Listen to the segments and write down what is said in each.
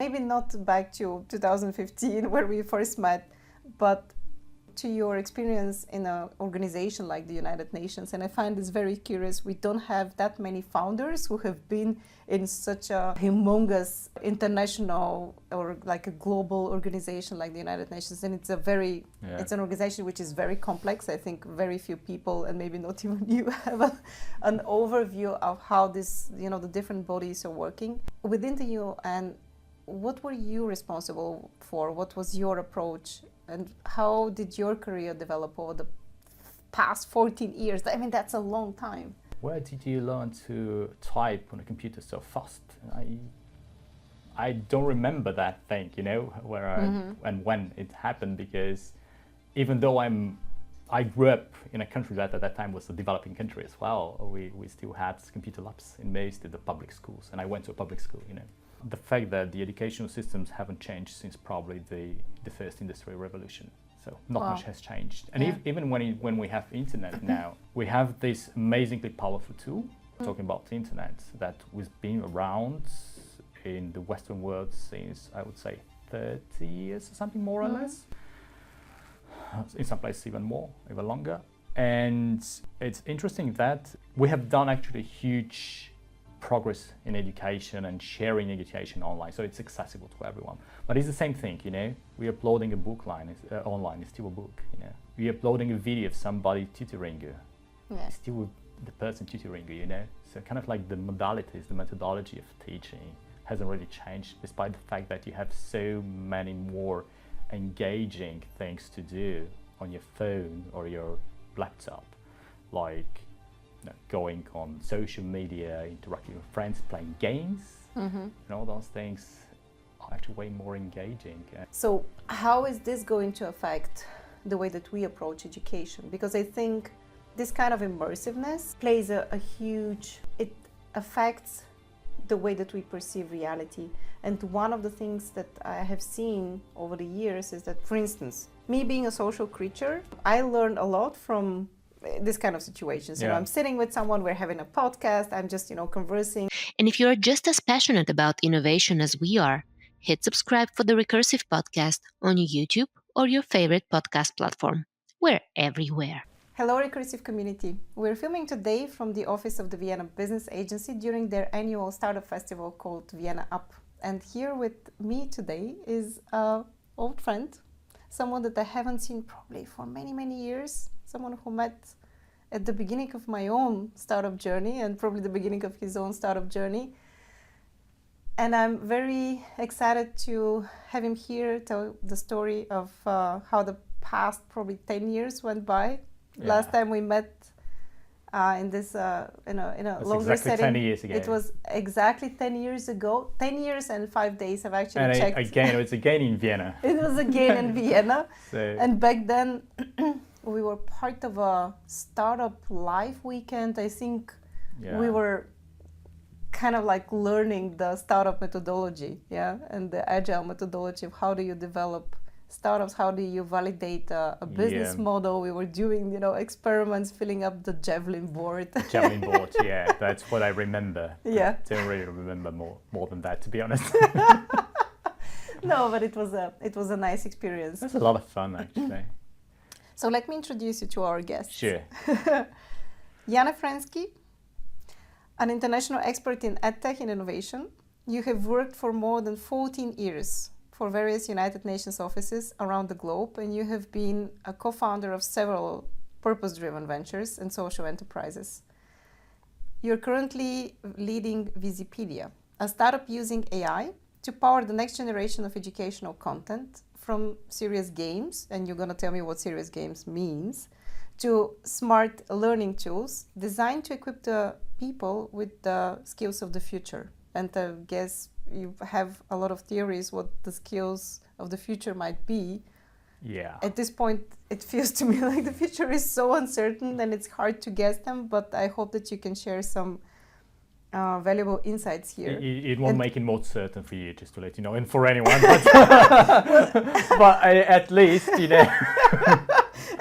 maybe not back to 2015 where we first met, but to your experience in an organization like the United Nations. And I find this very curious. We don't have that many founders who have been in such a humongous international or like a global organization like the United Nations. And it's it's an organization which is very complex. I think very few people, and maybe not even you, have an overview of how this, the different bodies are working. Within the UN, what were you responsible for? What was your approach? And how did your career develop over the past 14 years? I mean, that's a long time. Where did you learn to type on a computer so fast? I don't remember that thing, where and when it happened, because even though I grew up in a country that at that time was a developing country as well, we still had computer labs in most of the public schools, and I went to a public school, The fact that the educational systems haven't changed since probably the first industrial revolution. So not much has changed. And even when we have internet now, we have this amazingly powerful tool, talking about the internet, that was been around in the Western world since, I would say, 30 years or something, more or less. In some places even more, even longer. And it's interesting that we have done actually huge progress in education and sharing education online, so it's accessible to everyone. But it's the same thing, we're uploading a book online, it's still a book, we're uploading a video of somebody tutoring you, it's still the person tutoring you, So kind of like the modalities, the methodology of teaching hasn't really changed, despite the fact that you have so many more engaging things to do on your phone or your laptop, like going on social media, interacting with friends, playing games, and all those things are actually way more engaging. So how is this going to affect the way that we approach education? Because I think this kind of immersiveness plays a huge, it affects the way that we perceive reality. And one of the things that I have seen over the years is that, for instance, me being a social creature, I learned a lot from this kind of situations. I'm sitting with someone, we're having a podcast, I'm just, conversing. And if you're just as passionate about innovation as we are, hit subscribe for the Recursive Podcast on YouTube or your favorite podcast platform. We're everywhere. Hello, Recursive community. We're filming today from the office of the Vienna Business Agency during their annual startup festival called ViennaUp. And here with me today is an old friend, someone that I haven't seen probably for many, many years, someone who met at the beginning of my own startup journey and probably the beginning of his own startup journey. And I'm very excited to have him here tell the story of how the past probably 10 years went by. Last time we met in this in a longer exactly setting. 10 years ago. It was exactly 10 years ago. 10 years and 5 days. I've actually checked. Again, it was again in Vienna. It was again in Vienna. So. And back then, we were part of a startup live weekend. I think we were kind of like learning the startup methodology, and the agile methodology of how do you develop startups, how do you validate a business model. We were doing, experiments, filling up the javelin board. Javelin board, that's what I remember. Yeah. I don't really remember more than that, to be honest. No, but it was a nice experience. It was a lot of fun, actually. So let me introduce you to our guest. Sure. Yane Frenski, an international expert in EdTech and innovation. You have worked for more than 14 years for various United Nations offices around the globe, and you have been a co-founder of several purpose-driven ventures and social enterprises. You're currently leading Vizipedia, a startup using AI to power the next generation of educational content, from serious games, and you're going to tell me what serious games means, to smart learning tools designed to equip the people with the skills of the future. And I guess you have a lot of theories what the skills of the future might be. Yeah. At this point, it feels to me like the future is so uncertain and it's hard to guess them, but I hope that you can share some valuable insights here. It won't make it more certain for you, just to let you know, and for anyone, but, but at least,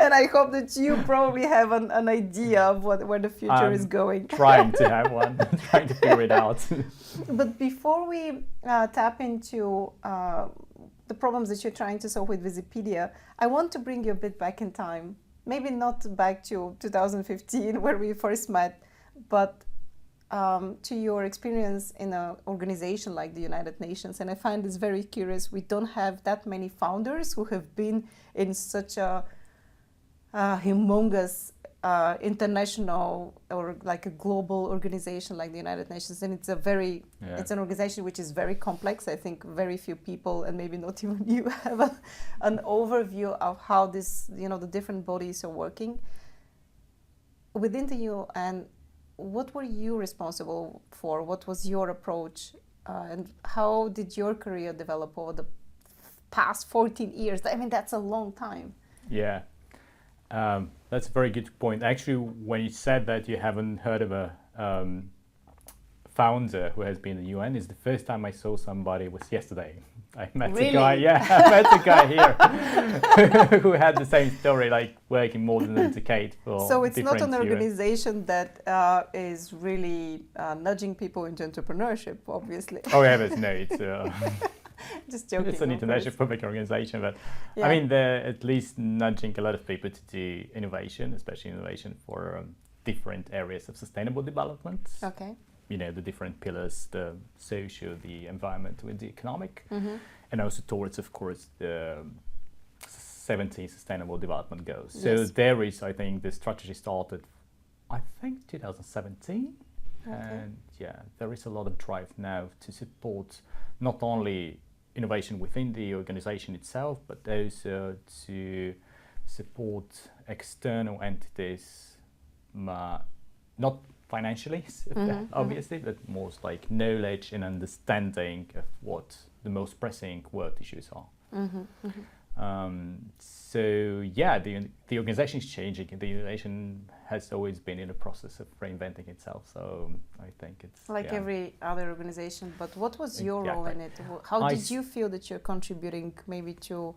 And I hope that you probably have an idea of where the future is going. Trying to have one, trying to figure it out. But before we tap into the problems that you're trying to solve with Vizipedia, I want to bring you a bit back in time. Maybe not back to 2015 where we first met, but to your experience in an organization like the United Nations. And I find this very curious. We don't have that many founders who have been in such a humongous international or like a global organization like the United Nations. And it's it's an organization which is very complex. I think very few people, and maybe not even you, have an overview of how this, the different bodies are working. Within the UN, what were you responsible for? What was your approach? And how did your career develop over the past 14 years? I mean, that's a long time. Yeah, that's a very good point. Actually, when you said that you haven't heard of a founder who has been in the UN, is the first time I saw somebody was yesterday. I met a guy, I met a guy here who had the same story, like working more than a decade for. So it's not an organization that is really nudging people into entrepreneurship, obviously. Oh yeah, but no, it's just joking. It's an international public organization, but I mean, they're at least nudging a lot of people to do innovation, especially innovation for different areas of sustainable development. Okay. The different pillars, the social, the environmental, and the economic, and also towards, of course, the 17 Sustainable Development Goals. Yes. So there is, I think, the strategy started, I think, 2017, and there is a lot of drive now to support not only innovation within the organization itself, but also to support external entities, not financially, obviously, but more like knowledge and understanding of what the most pressing world issues are. So the organization is changing, and the innovation has always been in the process of reinventing itself. So I think it's like every other organization. But what was your role in it? How did you feel that you're contributing maybe to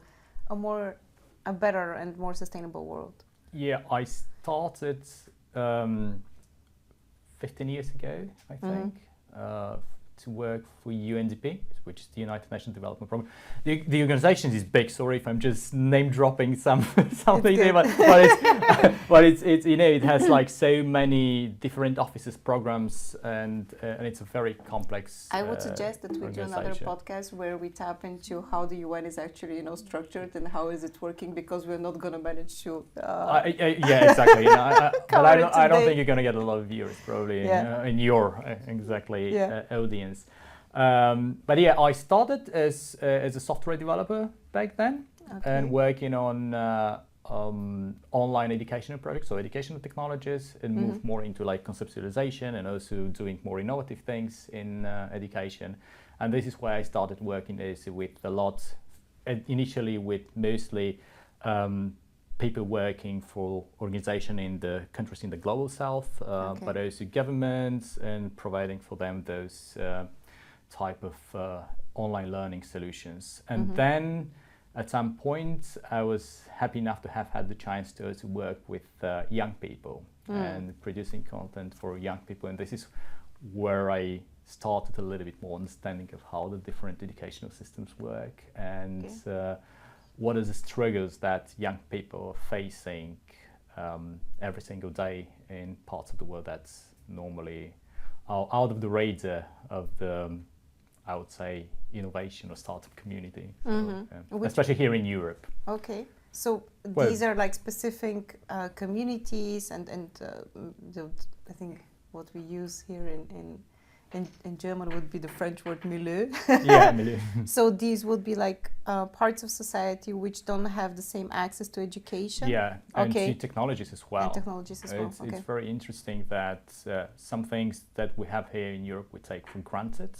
a better and more sustainable world? Yeah, I started 15 years ago, I think, to work for UNDP, which is the United Nations Development Programme. The organization is big. Sorry if I'm just name dropping something there, but it's it has like so many different offices, programs, and it's a very complex. I would suggest that we do another podcast where we tap into how the UN is actually structured and how is it working, because we're not going to manage to. Yeah, exactly. But I don't think you're going to get a lot of viewers probably in your audience. But I started as a software developer back then, and working on online educational projects, so educational technologies, and moved more into like conceptualization and also doing more innovative things in education. And this is where I started working initially with mostly people working for organization in the countries in the global south, but also governments, and providing for them those type of online learning solutions. And then at some point I was happy enough to have had the chance to also work with young people and producing content for young people. And this is where I started a little bit more understanding of how the different educational systems work, and what are the struggles that young people are facing every single day in parts of the world that's normally out of the radar of the, I would say, innovation or startup community, especially here in Europe. Okay, so these are like specific communities, and I think what we use here in German would be the French word milieu. Yeah, milieu. So these would be like parts of society which don't have the same access to education. Yeah, and to technologies as well. It's very interesting that some things that we have here in Europe we take for granted,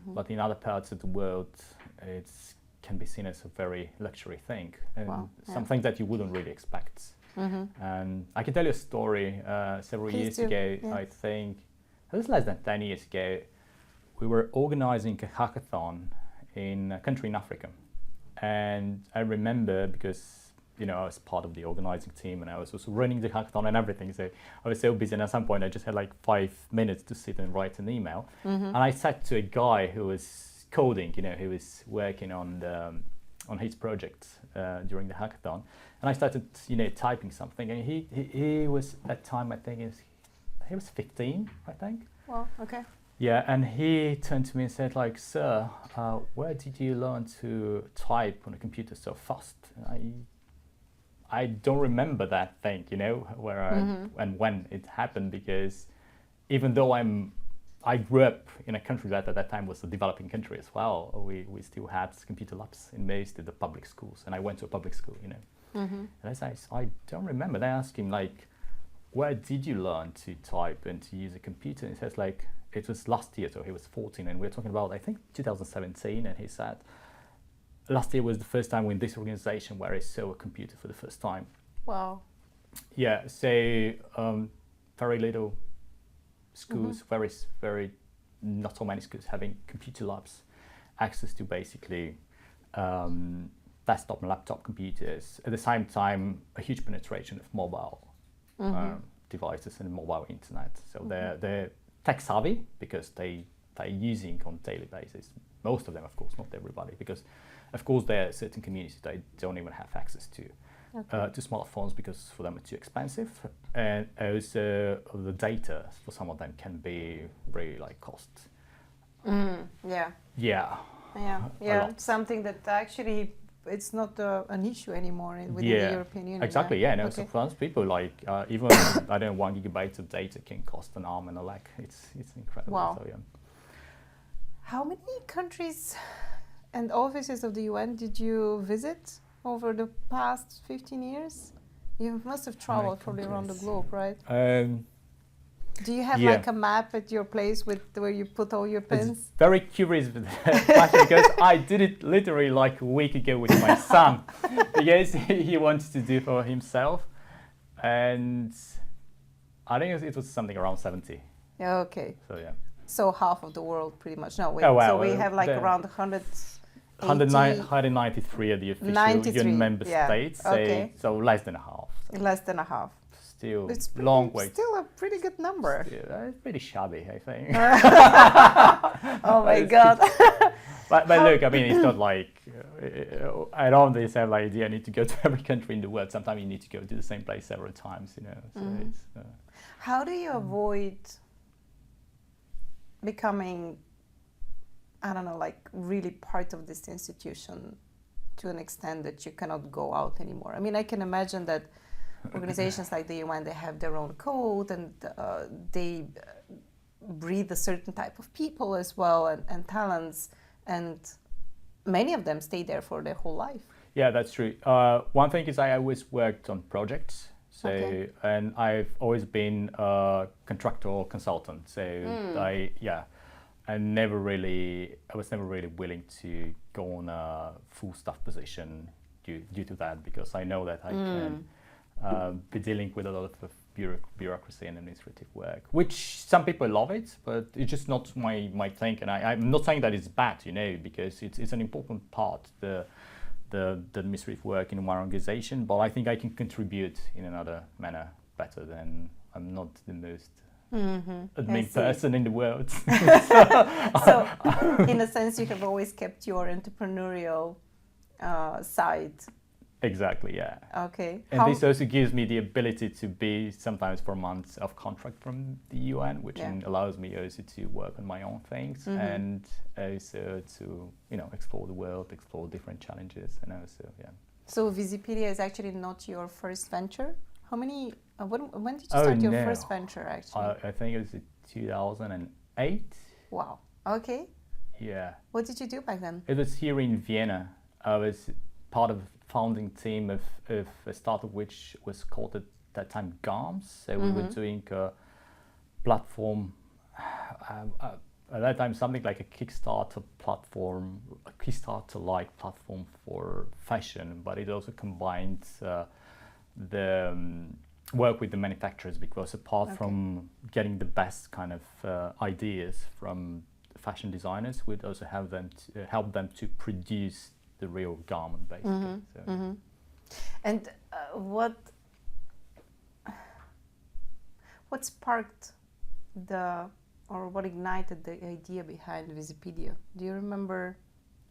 but in other parts of the world it can be seen as a very luxury thing, and something that you wouldn't really expect. And I can tell you a story. Several years ago, I think, it was less than 10 years ago, we were organizing a hackathon in a country in Africa. And I remember, because I was part of the organizing team, and I was also running the hackathon and everything. So I was so busy, and at some point I just had like 5 minutes to sit and write an email. And I said to a guy who was coding, who was working on his project during the hackathon, and I started, typing something, and he was at that time, I think he was 15, I think. Well, okay. Yeah, and he turned to me and said, like, "Sir, where did you learn to type on a computer so fast?" I don't remember that thing, where and when it happened, because even though I grew up in a country that at that time was a developing country as well, we still had computer labs in most of the public schools, and I went to a public school, And I don't remember. They asked him, like, "Where did you learn to type and to use a computer?" And he says, like, it was last year, so he was 14, and we're talking about, I think, 2017, and he said, last year was the first time in this organization where I saw a computer for the first time. Wow. Yeah, so very little schools, very not so many schools having computer labs, access to basically desktop and laptop computers. At the same time, a huge penetration of mobile devices and mobile internet. So they're tech savvy because they're using on a daily basis. Most of them, of course, not everybody, because of course there are certain communities that don't even have access to smartphones because for them it's too expensive, and also the data for some of them can be really like cost. Something that actually it's not an issue anymore within the European Union. Exactly. So for most people, like even I don't know, 1 gigabyte of data can cost an arm and a leg. It's incredible. Wow. So, How many countries and offices of the UN did you visit over the past 15 years? You must have traveled probably around the globe, right? Do you have like a map at your place where you put all your pins? It's very curious because I did it literally like a week ago with my son, because he wanted to do for himself, and I think it was something around 70. Yeah, okay. So So half of the world pretty much. No, wait. Oh, wow. So we have like around 193 of the official UN member states, so less than a half. So. Less than a half. Still long way. Still a pretty good number. It's pretty shabby, I think. Oh my God. But look, I mean, it's not like I don't always have like idea I need to go to every country in the world. Sometimes you need to go to the same place several times, So it's, how do you avoid becoming, I don't know, like really part of this institution to an extent that you cannot go out anymore? I mean, I can imagine that organizations like the UN, they have their own code, and they breed a certain type of people as well, and talents, and many of them stay there for their whole life. Yeah, that's true. One thing is I always worked on projects. So, and I've always been a contractor or consultant. So I was never really willing to go on a full staff position due to that, because I know that I can be dealing with a lot of bureaucracy and administrative work, which some people love it, but it's just not my thing. And I'm not saying that it's bad, because it's an important part, the administrative work in one organization, but I think I can contribute in another manner better than I'm not the most admin person in the world. So in a sense, you have always kept your entrepreneurial side. Exactly, yeah. Okay. And this also gives me the ability to be sometimes for months of contract from the UN, which allows me also to work on my own things and also to, explore the world, explore different challenges, and also, So Vizipedia is actually not your first venture? How many, when did you start your first venture actually? I think it was 2008. Wow, okay. Yeah. What did you do back then? It was here in Vienna. I was part of founding team of a startup which was called at that time GAMS. So we were doing a platform, at that time something like a Kickstarter platform, a Kickstarter-like platform for fashion, but it also combined the work with the manufacturers, because apart from getting the best kind of ideas from fashion designers, we'd also have them help them to produce the real garment, basically. And what sparked what ignited the idea behind Vizipedia? Do you remember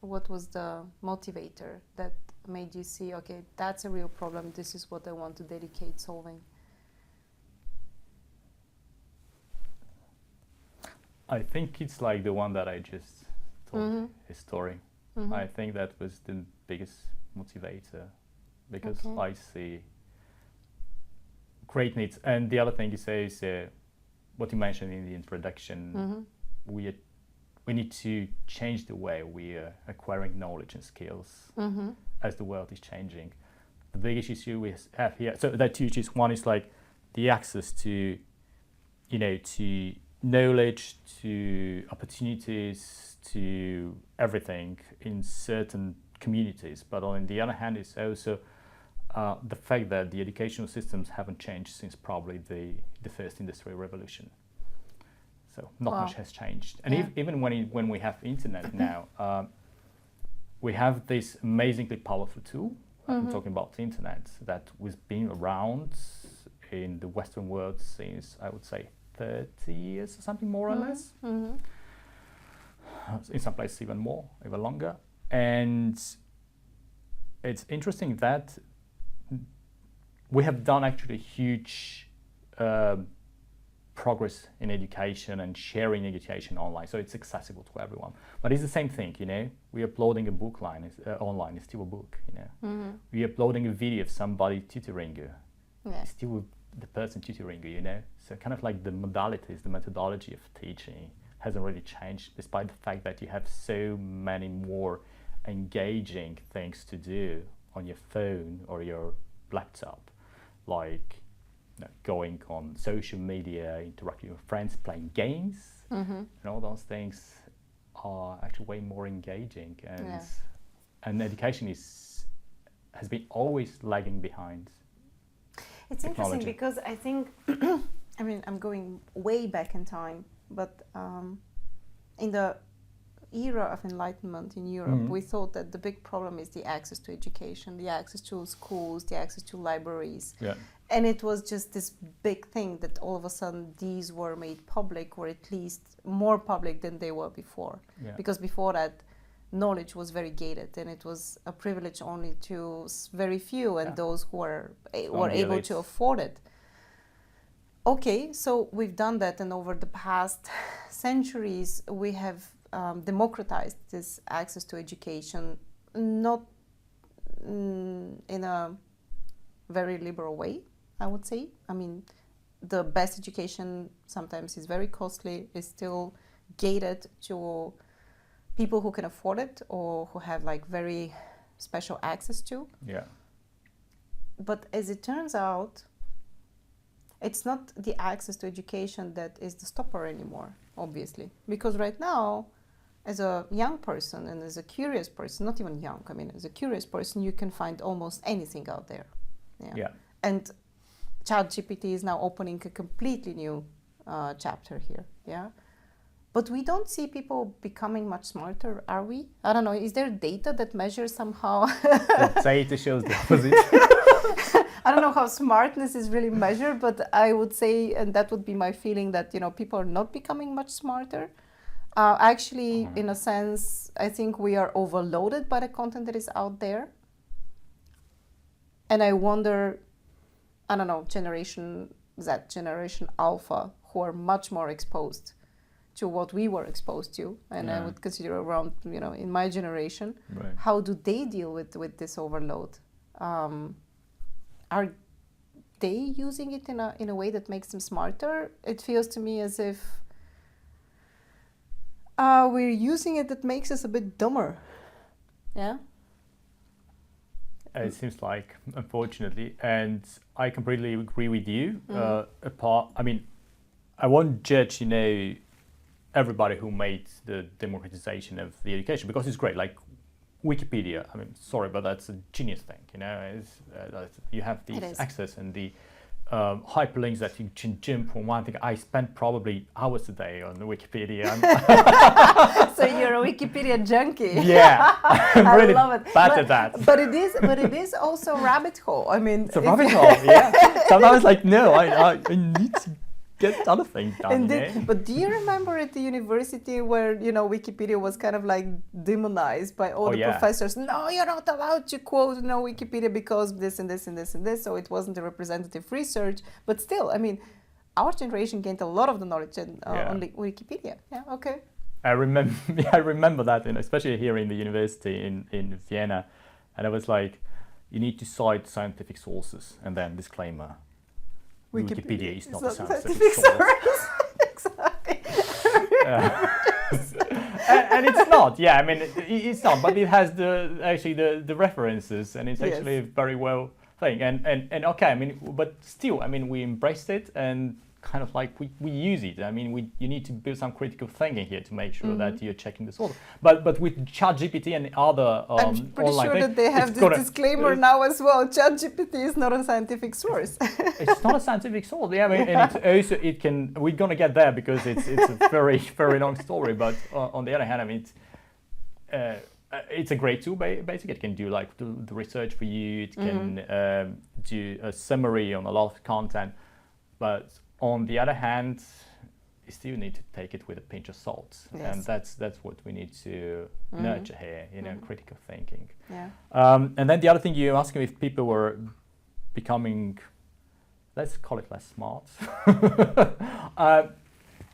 what was the motivator that made you see, okay, that's a real problem, this is what I want to dedicate solving? I think it's like the one that I just told, his story. I think that was the biggest motivator, because I see great needs. And the other thing you say is what you mentioned in the introduction, we need to change the way we are acquiring knowledge and skills as the world is changing. The biggest issue we have here, so there are two issues. One is like the access to, to knowledge, to opportunities, to everything in certain communities. But on the other hand, it's also the fact that the educational systems haven't changed since probably the first industrial revolution. So not much has changed. And even when we have internet now, we have this amazingly powerful tool. I'm talking about the internet that was been around in the Western world since, I would say, 30 years or something, more or less. In some places even more, even longer. And it's interesting that we have done actually huge progress in education and sharing education online, so it's accessible to everyone. But it's the same thing, we're uploading a book online, it's still a book, We're uploading a video of somebody tutoring you, it's still the person tutoring you, So kind of like the modalities, the methodology of teaching hasn't really changed, despite the fact that you have so many more engaging things to do on your phone or your laptop, like going on social media, interacting with friends, playing games, and all those things are actually way more engaging. And education has been always lagging behind. It's technology. Interesting because I think, I'm going way back in time, but in the era of enlightenment in Europe, we thought that the big problem is the access to education, the access to schools, the access to libraries. And it was just this big thing that all of a sudden these were made public, or at least more public than they were before. Because before that, knowledge was very gated, and it was a privilege only to very few, and those who were able to afford it. Okay, so we've done that, and over the past centuries, we have democratized this access to education, not in a very liberal way, I would say. The best education sometimes is very costly, is still gated to people who can afford it or who have like very special access to. But as it turns out, it's not the access to education that is the stopper anymore, obviously. Because right now, as a young person and as a curious person, not even young, as a curious person, you can find almost anything out there. And ChatGPT is now opening a completely new chapter here. But we don't see people becoming much smarter, are we? I don't know. Is there data that measures somehow? The data shows the opposite. I don't know how smartness is really measured, but I would say, and that would be my feeling, that people are not becoming much smarter. Actually, in a sense, I think we are overloaded by the content that is out there. And I wonder, I don't know, Generation Z, Generation Alpha, who are much more exposed to what we were exposed to, and I would consider around, in my generation, how do they deal with this overload? Are they using it in a way that makes them smarter? It feels to me as if we're using it that makes us a bit dumber. It seems like, unfortunately, and I completely agree with you. I won't judge, everybody who made the democratization of the education, because it's great. Like Wikipedia, sorry, but that's a genius thing. You have the access and the hyperlinks that you can jump from one thing. I spend probably hours a day on Wikipedia. So you're a Wikipedia junkie. Yeah, I'm I really love it. bad at that. But it is also a rabbit hole. I mean, It's a rabbit hole. Yeah. Sometimes it's like, no, I need to get other things done. Indeed. But do you remember at the university where, Wikipedia was kind of like demonized by all the professors? No, you're not allowed to quote Wikipedia because this and this and this and this. So it wasn't a representative research. But still, I mean, our generation gained a lot of the knowledge on the Wikipedia. Yeah, okay. I remember that, especially here in the university in Vienna. And I was like, you need to cite scientific sources and then disclaimer. Wikipedia is not a scientific source. Exactly. And it's not. Yeah, I mean, it's not. But it has the references, and it's actually very well thing. And okay, I mean, but still, I mean, we embraced it and kind of like we use it. I mean, you need to build some critical thinking here to make sure that you're checking the source. But with ChatGPT and other I'm pretty online sure that they have this disclaimer now as well. ChatGPT is not a scientific source. It's not a scientific source. Yeah, I mean, and it's also we're gonna get there because it's a very very long story. But on the other hand, I mean, it's a great tool. Basically, it can do like the research for you. It can do a summary on a lot of content, but on the other hand, you still need to take it with a pinch of salt, and that's what we need to nurture here. Critical thinking. Yeah. And then the other thing you asked me if people were becoming, let's call it less smart.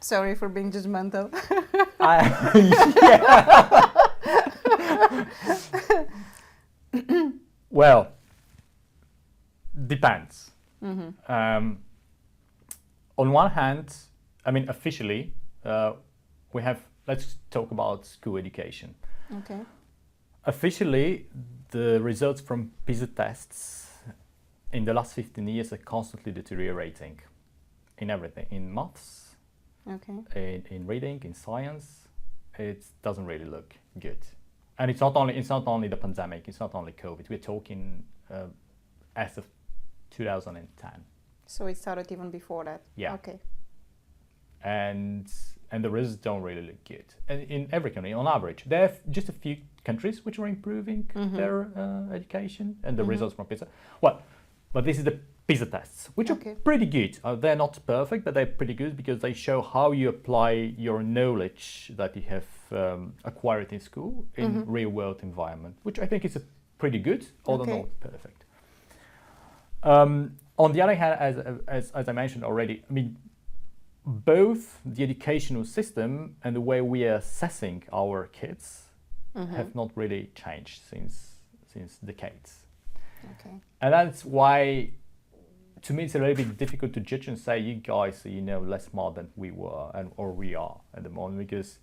Sorry for being judgmental. Well, depends. On one hand, I mean, officially, we have, let's talk about school education. Okay. Officially, the results from PISA tests in the last 15 years are constantly deteriorating in everything, in maths, in reading, in science. It doesn't really look good. And it's not only the pandemic, it's not only COVID. We're talking as of 2010. So it started even before that? Yeah. Okay. And the results don't really look good. And in every country, on average, there are just a few countries which are improving their education and the results from PISA. Well, but this is the PISA tests, which are pretty good. They're not perfect, but they're pretty good because they show how you apply your knowledge that you have acquired in school in real-world environment, which I think is pretty good, although not perfect. On the other hand, as I mentioned already, I mean, both the educational system and the way we are assessing our kids have not really changed since decades. Okay. And that's why, to me, it's a little bit difficult to judge and say you guys are, less smart than we were or we are at the moment, because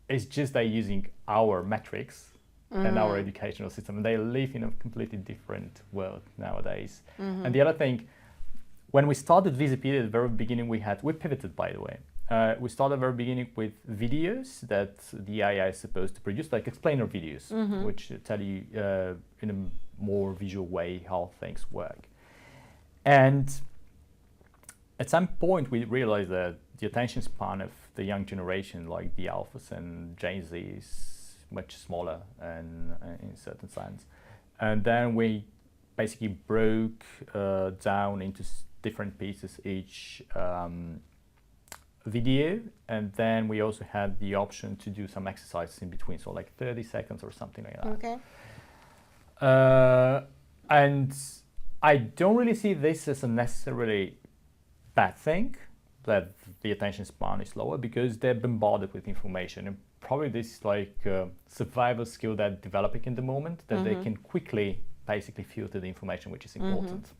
it's just they're using our metrics and our educational system, and they live in a completely different world nowadays. And the other thing, when we started Vizipedia at the very beginning, we pivoted, by the way. We started at the very beginning with videos that the AI is supposed to produce, like explainer videos, which tell you in a more visual way how things work. And at some point, we realized that the attention span of the young generation, like the Alphas and Gen Z, is much smaller and in certain sense. And then we basically broke down into different pieces each video, and then we also had the option to do some exercises in between, so like 30 seconds or something like that. Okay. And I don't really see this as a necessarily bad thing, that the attention span is lower, because they're bombarded with information, and probably this is like a survival skill they're developing in the moment, that they can quickly basically filter the information which is important.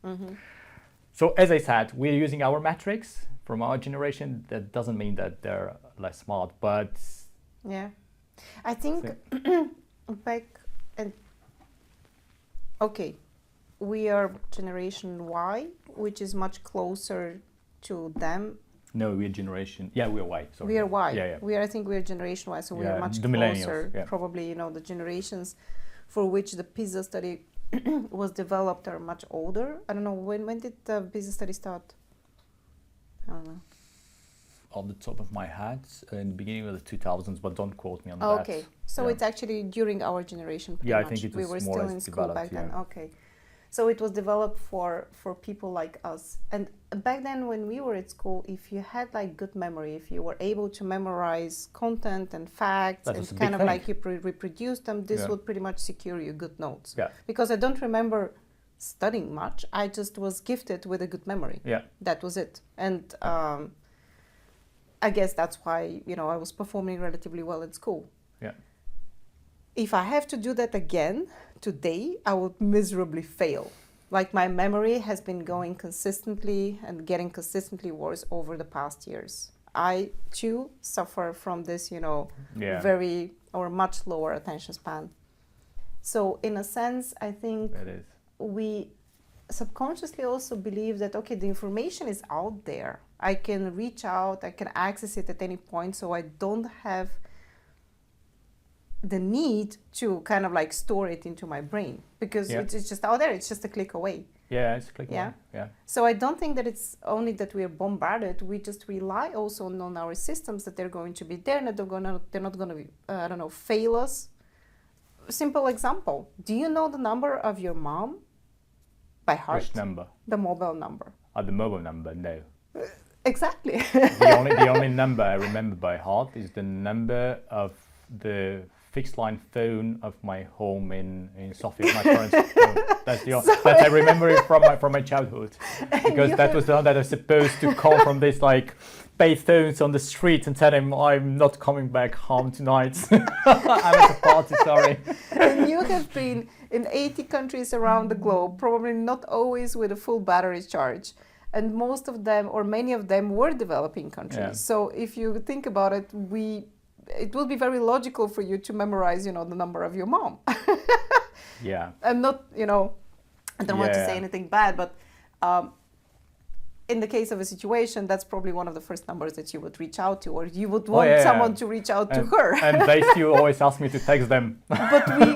So as I said, we're using our metrics from our generation. That doesn't mean that they're less smart, but yeah, I think back and we are generation Y, which is much closer to them. No, we're generation. Yeah, we're Y. Sorry. We are Y. Yeah. I think we are generation Y, so we are much the closer. Yeah. Probably, the generations for which the PISA study was developed are much older. I don't know, when did the Vizipedia start? I don't know. On the top of my head, in the beginning of the 2000s, but don't quote me on that. Okay, so it's actually during our generation. Yeah, much. I think it was we were more still or less in school back then. developed, Okay, so it was developed for people like us. And back then, when we were at school, if you had like good memory, if you were able to memorize content and facts That and was a kind big of thing. like you reproduce them, this Yeah. would pretty much secure you good notes. Yeah. Because I don't remember studying much. I just was gifted with a good memory. Yeah. That was it. And I guess that's why, I was performing relatively well in school. Yeah. If I have to do that again today, I would miserably fail. Like my memory has been going consistently and getting consistently worse over the past years. I too suffer from this, very or much lower attention span. So in a sense, I think It is. we subconsciously also believe that, okay, the information is out there. I can reach out, I can access it at any point, so I don't have the need to kind of like store it into my brain because it's just out there, it's just a click away. Yeah, it's click Yeah. away. Yeah. So I don't think that it's only that we are bombarded, we just rely also on our systems that they're going to be there and that they're not going to fail us. Simple example, do you know the number of your mom by heart? Which number? The mobile number. The mobile number, no. Exactly. the only number I remember by heart is the number of the fixed line phone of my home in Sofia, my parents' home. That's that I remember it from my childhood, because that was the one that was supposed to call from this like pay phones on the street and tell him I'm not coming back home tonight. I'm at a party, sorry. And you have been in 80 countries around the globe, probably not always with a full battery charge. And most of them, or many of them, were developing countries. Yeah. So if you think about it, it will be very logical for you to memorize, the number of your mom. Yeah. I'm not, I don't want to say anything bad, but in the case of a situation, that's probably one of the first numbers that you would reach out to, or you would want someone to reach out to her. And they still always ask me to text them. But we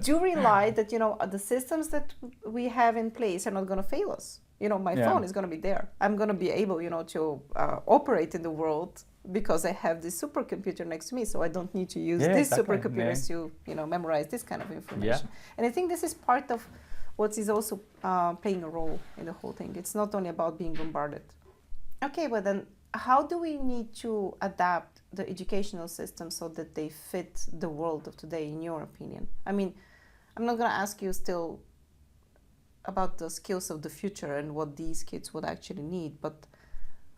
do rely that, the systems that we have in place are not going to fail us. My phone is going to be there. I'm going to be able, to operate in the world because I have this supercomputer next to me. So I don't need to use these supercomputers to, memorize this kind of information. Yeah. And I think this is part of what is also playing a role in the whole thing. It's not only about being bombarded. Okay, but then how do we need to adapt the educational system so that they fit the world of today, in your opinion? I mean, I'm not going to ask you still about the skills of the future and what these kids would actually need, but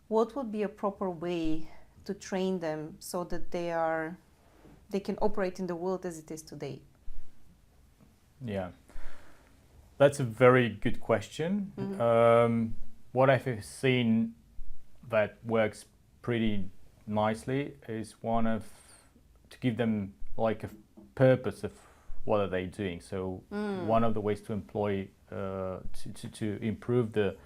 what would be a proper way to train them so that they can operate in the world as it is today? Yeah, that's a very good question. Mm-hmm. What I've seen that works pretty nicely is to give them like a purpose of what are they doing. So one of the ways to employ to improve the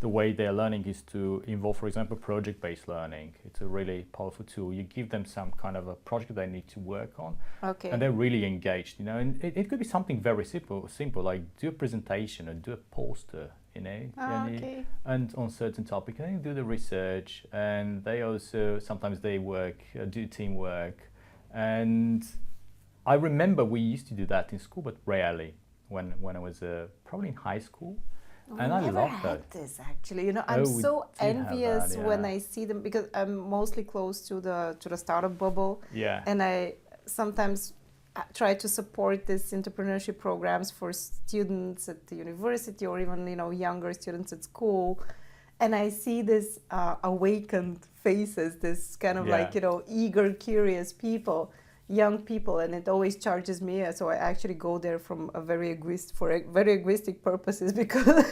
way they're learning is to involve, for example, project-based learning. It's a really powerful tool. You give them some kind of a project they need to work on, and they're really engaged. And it could be something very simple, like do a presentation or do a poster. And on certain topic, and they do the research, and they also sometimes they do teamwork. And I remember we used to do that in school, but rarely when I was probably in high school. And I love that. This actually, I'm so envious when I see them, because I'm mostly close to the startup bubble. Yeah. And I sometimes try to support these entrepreneurship programs for students at the university, or even younger students at school. And I see this awakened faces, this kind of eager, curious people. Young people, and it always charges me. So I actually go there from for very egoistic purposes, because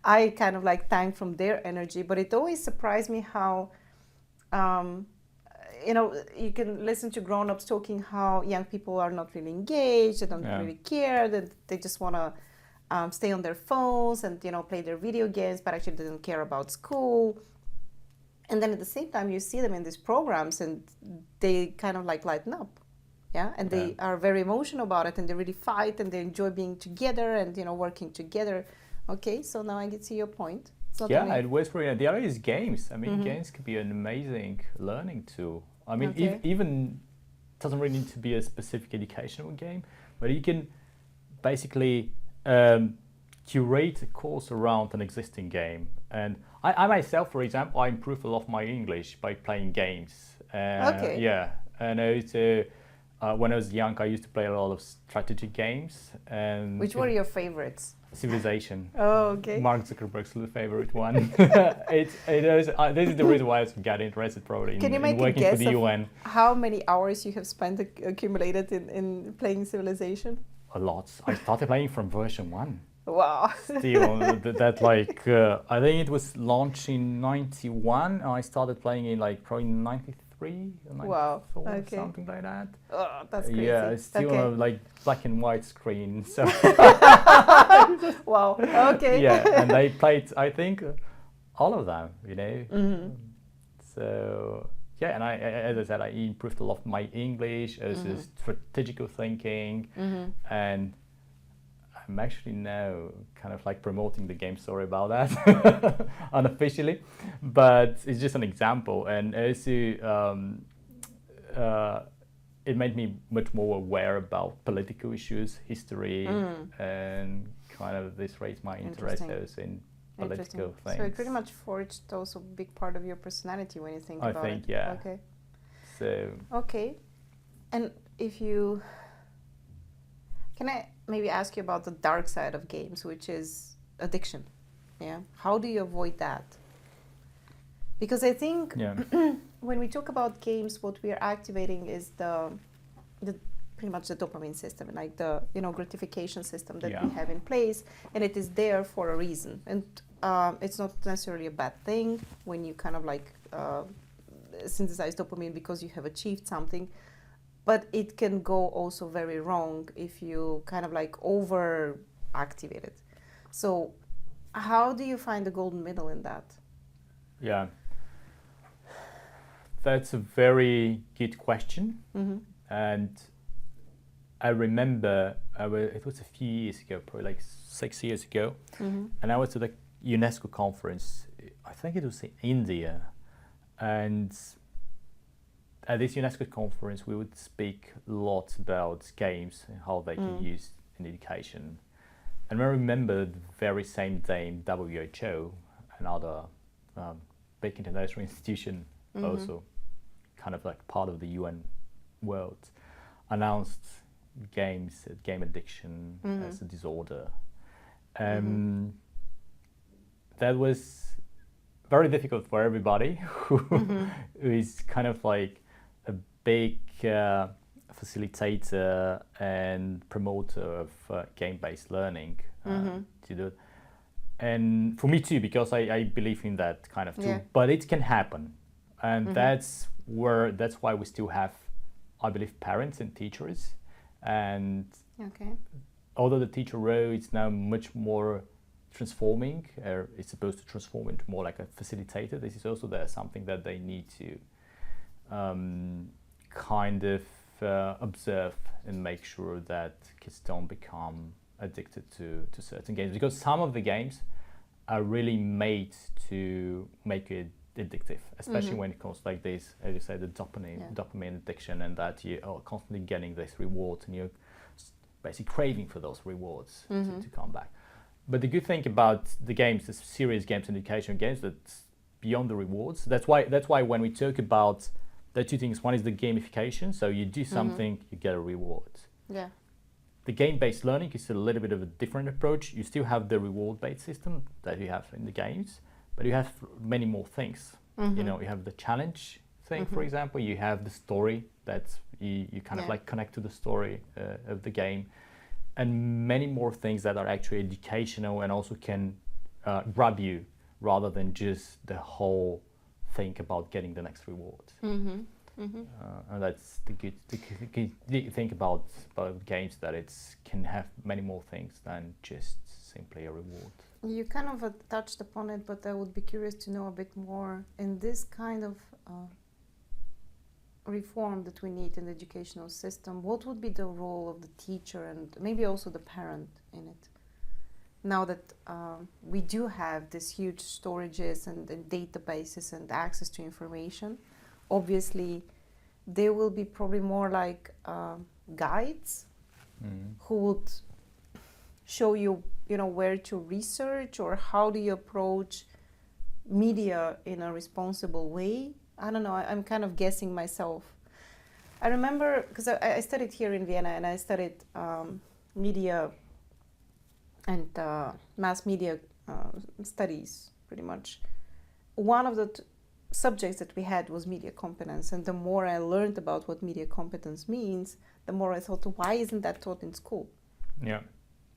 I kind of thank from their energy. But it always surprised me how, you can listen to grown-ups talking how young people are not really engaged, they don't really care, that they just want to stay on their phones and play their video games, but actually they don't care about school. And then at the same time, you see them in these programs and they kind of lighten up. yeah, and they are very emotional about it, and they really fight, and they enjoy being together and working together. Okay, so now I can see your point. It was for the other is games. I mean, games could be an amazing learning tool. I mean, even doesn't really need to be a specific educational game, but you can basically curate a course around an existing game. And I myself, for example, I improve a lot of my English by playing games. Yeah, and also when I was young, I used to play a lot of strategy games. And which were your favorites? Civilization. Oh, okay. Mark Zuckerberg's favorite one. This is the reason why I got interested probably in working for the UN. How many hours you have spent accumulated in playing Civilization? A lot. I started playing from version 1. Wow. Still, I think it was launched in 91. I started playing in probably 93 or 94, okay. something like that. Oh, that's crazy. Yeah, it's still on black and white screen. So. Wow. Okay. Yeah, and they played, I think, all of them. So yeah, and as I said, I improved a lot of my English, also strategical thinking, and I'm actually now kind of promoting the game. Sorry about that, unofficially, but it's just an example. And also, it made me much more aware about political issues, history, and kind of this raised my interest also in political things. So it pretty much forged also a big part of your personality when you think about it. I think, yeah. Okay. So. Okay, and can I maybe ask you about the dark side of games, which is addiction? Yeah. How do you avoid that? Because I think when we talk about games, what we are activating is the pretty much the dopamine system, like the gratification system that we have in place, and it is there for a reason. And it's not necessarily a bad thing when you kind of synthesize dopamine because you have achieved something. But it can go also very wrong if you kind of over activate it. So how do you find the golden middle in that? Yeah, that's a very good question. And I remember it was a few years ago, probably 6 years ago, and I was at a UNESCO conference. I think it was in India, and at this UNESCO conference, we would speak a lot about games and how they can use in education. And I remember the very same day in WHO, another big international institution, also kind of part of the UN world, announced game addiction as a disorder. That was very difficult for everybody who is kind of a big facilitator and promoter of game-based learning to do it. And for me too, because I believe in that kind of too. But it can happen, and that's why we still have, I believe, parents and teachers. And although the teacher role is now much more transforming, or it's supposed to transform into more like a facilitator, this is also something that they need to kind of observe and make sure that kids don't become addicted to certain games, because some of the games are really made to make it addictive, especially when it comes this, as you say, the dopamine addiction, and that you are constantly getting this reward and you're basically craving for those rewards to come back. But the good thing about the games, the serious games and educational games, that's beyond the rewards. That's why when we talk about the two things, one is the gamification, so you do something, you get a reward. Yeah. The game-based learning is a little bit of a different approach. You still have the reward-based system that you have in the games, but you have many more things. You have the challenge thing, for example. You have the story that you kind of connect to the story of the game, and many more things that are actually educational and also can grab you rather than just the whole think about getting the next reward. And that's the good thing about games, that it can have many more things than just simply a reward. You kind of touched upon it, but I would be curious to know a bit more in this kind of reform that we need in the educational system, what would be the role of the teacher and maybe also the parent in it? Now that we do have these huge storages and databases and access to information, obviously there will be probably more like guides who would show you, where to research or how do you approach media in a responsible way. I don't know, I'm kind of guessing myself. I remember, because I studied here in Vienna and I studied media and mass media studies, pretty much. One of the subjects that we had was media competence, and the more I learned about what media competence means, the more I thought, why isn't that taught in school? Yeah.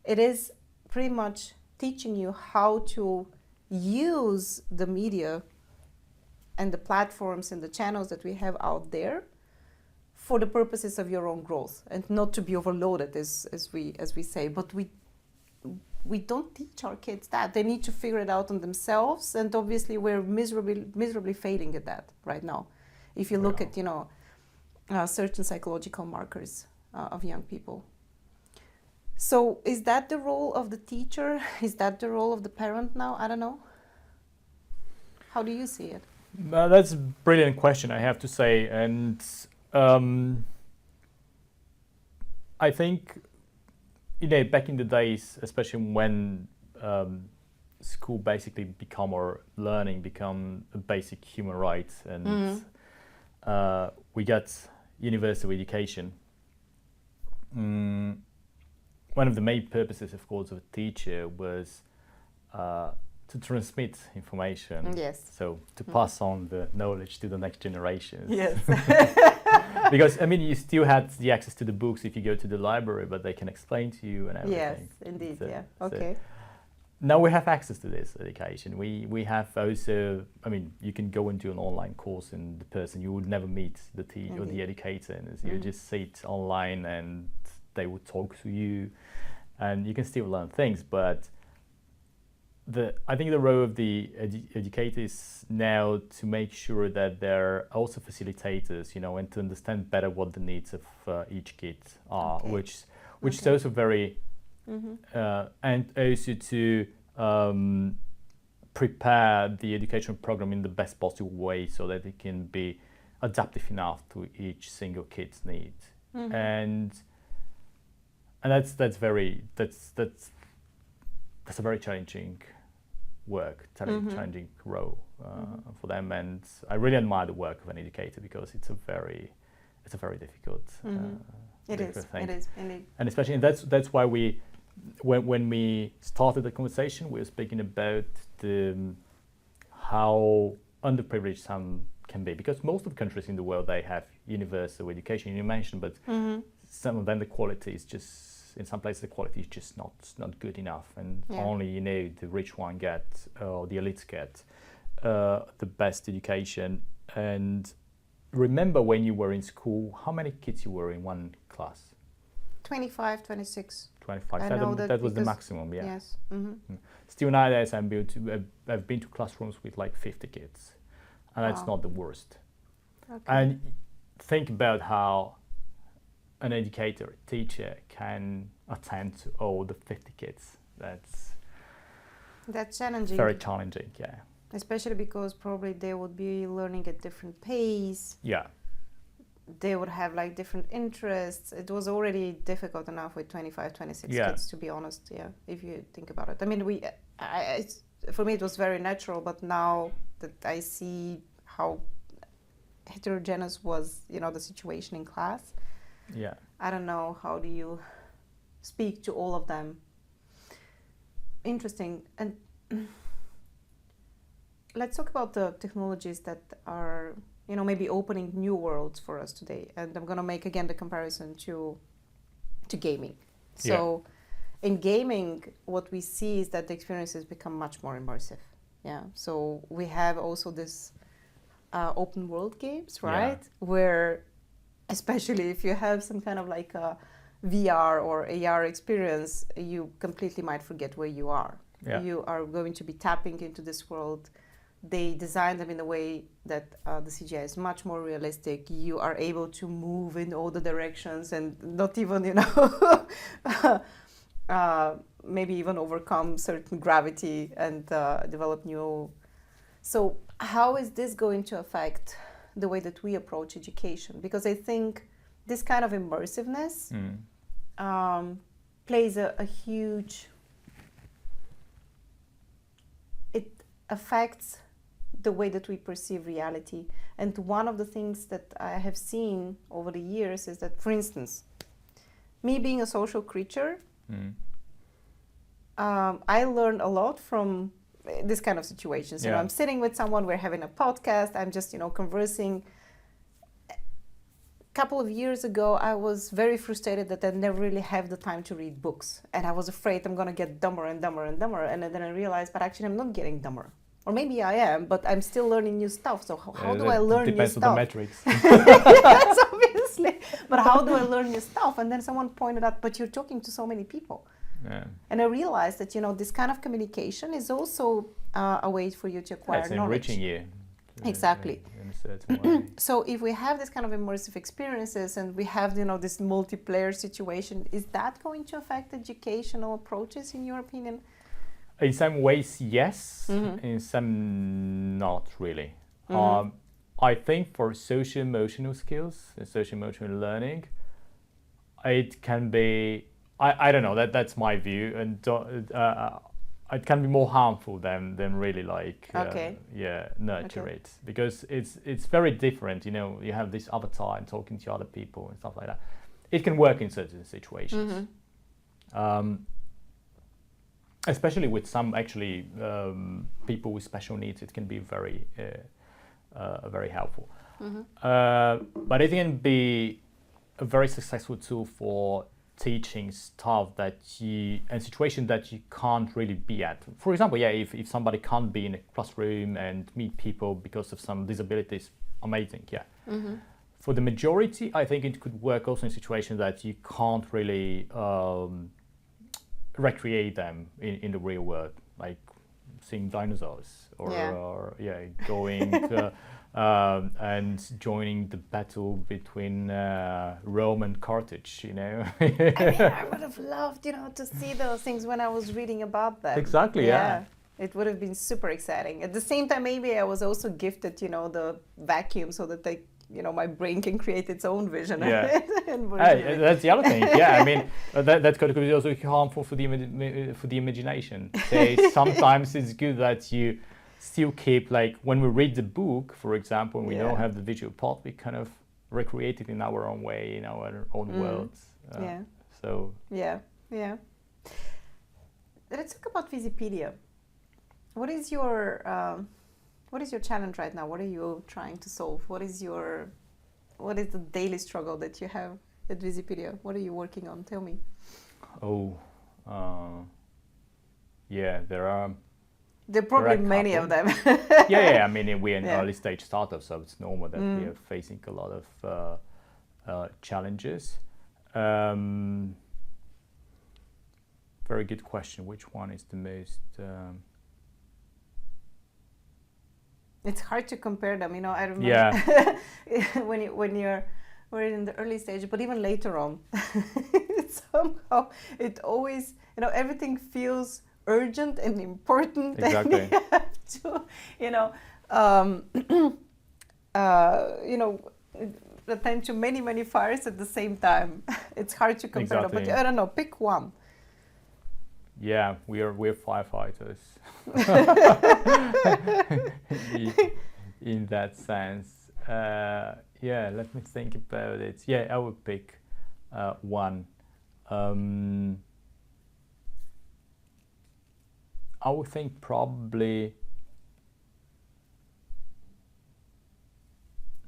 It is pretty much teaching you how to use the media and the platforms and the channels that we have out there for the purposes of your own growth and not to be overloaded, as we say. But we don't teach our kids that. They need to figure it out on themselves, and obviously we're miserably failing at that right now. If you look at certain psychological markers of young people. So is that the role of the teacher? Is that the role of the parent now? I don't know. How do you see it? That's a brilliant question, I have to say. And I think, back in the days, especially when school basically become a basic human right, and we got universal education. One of the main purposes, of course, of a teacher was to transmit information. Yes. So to pass on the knowledge to the next generations. Yes. Because, you still had the access to the books if you go to the library, but they can explain to you and everything. Yes, indeed, yeah. Okay. So now we have access to this education. We have also, you can go into an online course and the person, you would never meet the teacher or the educator, and you just sit online and they would talk to you, and you can still learn things. But I think the role of the educator is now to make sure that they're also facilitators, and to understand better what the needs of each kid are, which is also very, and also to prepare the educational program in the best possible way so that it can be adaptive enough to each single kid's needs. And that's a very challenging work, challenging role for them, and I really admire the work of an educator because it's a very difficult thing. It is indeed. And especially, and that's why when we started the conversation, we were speaking about how underprivileged some can be, because most of the countries in the world, they have universal education, you mentioned, but some of them the quality is just, in some places the quality is just not good enough, and only the rich one get, or the elites get the best education. And remember when you were in school, how many kids you were in one class? 25, 26. 25. That was the maximum, yeah. Yes. Still nowadays, I've been to classrooms with like 50 kids, and that's not the worst. Okay. And think about how an educator, teacher can attend to all the 50 kids. That's challenging. Very challenging, yeah. Especially because probably they would be learning at different pace. Yeah. They would have like different interests. It was already difficult enough with 25, 26 kids, to be honest. Yeah, if you think about it. For me it was very natural, but now that I see how heterogeneous was, the situation in class. Yeah. I don't know, how do you speak to all of them? Interesting. And let's talk about the technologies that are, maybe opening new worlds for us today. And I'm going to make again the comparison to gaming. So in gaming, what we see is that the experiences become much more immersive. Yeah. So we have also this open world games, right? Yeah. Where, especially if you have some kind of like a VR or AR experience, you completely might forget where you are. Yeah. You are going to be tapping into this world they design them in a way that the CGI is much more realistic. You are able to move in all the directions and not even, maybe even overcome certain gravity and develop new. So how is this going to affect the way that we approach education? Because I think this kind of immersiveness plays a huge, it affects the way that we perceive reality. And one of the things that I have seen over the years is that, for instance, me being a social creature, I learned a lot from this kind of situations. You know, I'm sitting with someone, we're having a podcast, I'm just, conversing. A couple of years ago, I was very frustrated that I never really have the time to read books. And I was afraid I'm going to get dumber and dumber and dumber. And then I realized, but actually I'm not getting dumber. Or maybe I am, but I'm still learning new stuff. So how do I learn new stuff? Depends on the metrics. Yes, obviously. But how do I learn new stuff? And then someone pointed out, but you're talking to so many people. Yeah. And I realized that, this kind of communication is also a way for you to acquire knowledge. It's enriching you. Exactly. In a certain way. So if we have this kind of immersive experiences and we have, this multiplayer situation, is that going to affect educational approaches, in your opinion? In some ways, yes. In some, not really. I think for social emotional skills and social emotional learning, it can be, I don't know, that's my view, and it can be more harmful than really nurture it, because it's very different. You have this avatar and talking to other people and stuff like that. It can work in certain situations. Especially with some people with special needs, it can be very helpful. But it can be a very successful tool for teaching stuff and situations that you can't really be at. For example, if somebody can't be in a classroom and meet people because of some disabilities, amazing, For the majority, I think it could work also in situations that you can't really recreate them in the real world, like seeing dinosaurs or going and joining the battle between Rome and Carthage. I would have loved, to see those things when I was reading about them. Exactly. Yeah. It would have been super exciting. At the same time, maybe I was also gifted, the vacuum, so that my brain can create its own vision. Yeah. That's the other thing. Yeah, I mean, that could be also harmful for the imagination. Sometimes it's good that you still keep, like, when we read the book, for example, and we don't have the visual part, we kind of recreate it in our own way, in our own worlds. So. Yeah. Let's talk about Vizipedia. What is your challenge right now? What are you trying to solve? What is the daily struggle that you have at Vizipedia? What are you working on? Tell me. There are probably many of them. I mean, we're an early stage startup, so it's normal that we are facing a lot of challenges. Very good question. Which one is the most... It's hard to compare them, I remember we're in the early stage, but even later on, somehow it always, everything feels urgent and important. Exactly. And you have to, attend to many fires at the same time. It's hard to compare them, but I don't know, pick one. Yeah, we're firefighters. In that sense. Let me think about it. I would pick one. I would think probably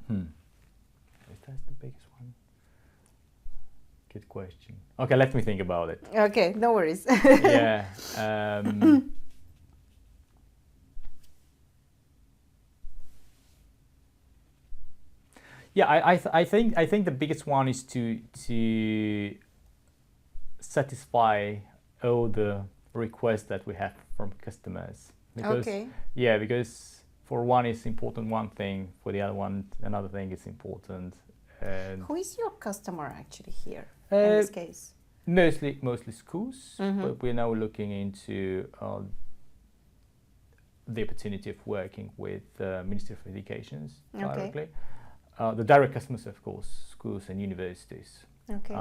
is that the biggest one? Good question. Okay, let me think about it. Okay, no worries. I think the biggest one is to satisfy all the requests that we have from customers. Because for one it's important one thing, for the other one another thing is important. And who is your customer actually here in this case? Mostly schools, but we're now looking into the opportunity of working with the Ministry of Education directly. The direct customers, of course, schools and universities. Okay.